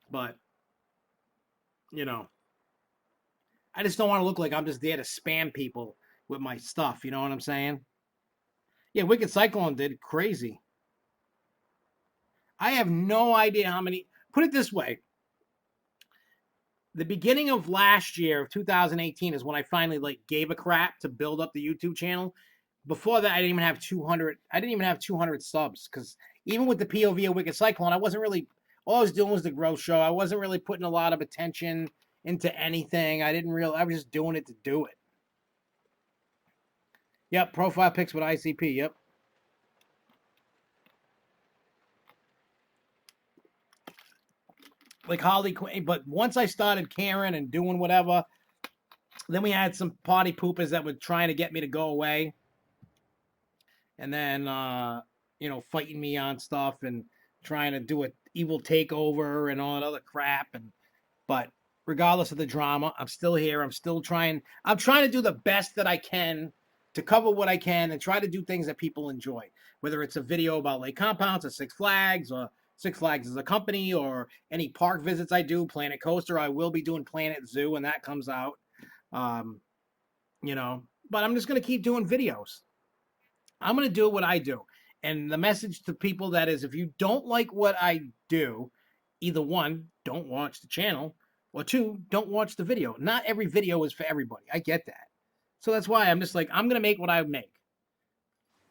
but you know, I just don't want to look like I'm just there to spam people with my stuff. You know what I'm saying? Yeah, Wicked Cyclone did crazy. I have no idea how many. Put it this way: the beginning of last year of 2018 is when I finally like gave a crap to build up the YouTube channel. Before that, I didn't even have 200. I didn't even have 200 subs because even with the POV of Wicked Cyclone, I wasn't really. All I was doing was the growth show. I wasn't really putting a lot of attention into anything. I didn't really. I was just doing it to do it. Yep, profile pics with ICP. Yep. Like Harley Quinn. But once I started caring and doing whatever, then we had some party poopers that were trying to get me to go away. And then, fighting me on stuff and trying to do an evil takeover and all that other crap. But regardless of the drama, I'm still here. I'm still trying. I'm trying to do the best that I can to cover what I can and try to do things that people enjoy. Whether it's a video about Lake Compounce or Six Flags or Six Flags as a company or any park visits I do, Planet Coaster. I will be doing Planet Zoo when that comes out. Um, but I'm just going to keep doing videos. I'm going to do what I do. And the message to people that is if you don't like what I do, either one, don't watch the channel, or two, don't watch the video. Not every video is for everybody. I get that. So that's why I'm just like, I'm going to make what I make.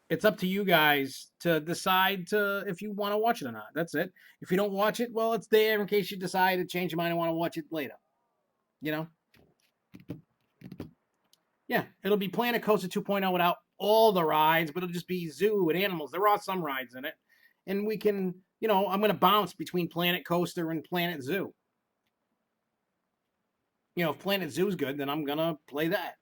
It's up to you guys to decide if you want to watch it or not. That's it. If you don't watch it, well, it's there in case you decide to change your mind and want to watch it later. You know? Yeah, it'll be Planet Coaster 2.0 without all the rides, but it'll just be zoo and animals. There are some rides in it. And we can, I'm going to bounce between Planet Coaster and Planet Zoo. If Planet Zoo's good, then I'm going to play that.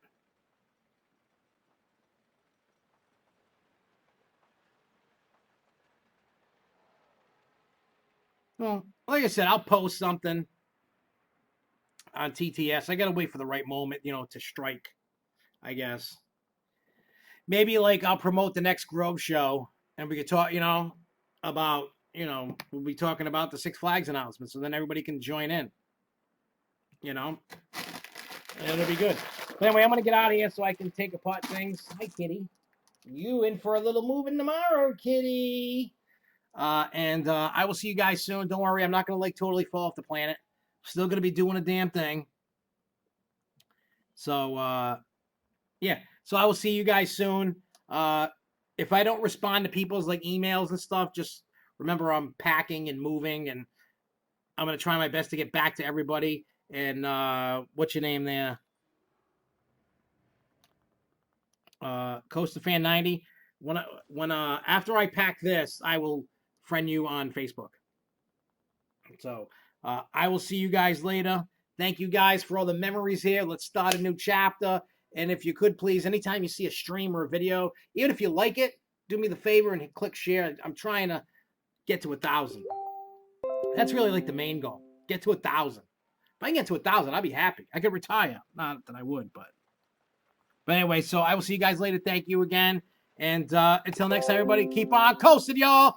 Well, like I said, I'll post something on TTS. I got to wait for the right moment, to strike, I guess. Maybe like I'll promote the next Grove show and we could talk, about, we'll be talking about the Six Flags announcement so then everybody can join in, and it'll be good. But anyway, I'm going to get out of here so I can take apart things. Hi, kitty. You in for a little moving tomorrow, kitty. And I will see you guys soon. Don't worry, I'm not going to like totally fall off the planet. Still going to be doing a damn thing. So, yeah. So I will see you guys soon. If I don't respond to people's like emails and stuff, just remember I'm packing and moving, and I'm going to try my best to get back to everybody. And what's your name there? Coaster Fan 90. When after I pack this, I will friend you on Facebook. So I will see you guys later. Thank you guys for all the memories here. Let's start a new chapter. And if you could please, anytime you see a stream or a video, even if you like it, do me the favor and click share. I'm trying to get to 1,000. That's really like the main goal. Get to 1,000. If I can get to 1,000, I'll be happy. I could retire. Not that I would, but anyway, so I will see you guys later. Thank you again. And until next time, everybody, keep on coasting, y'all.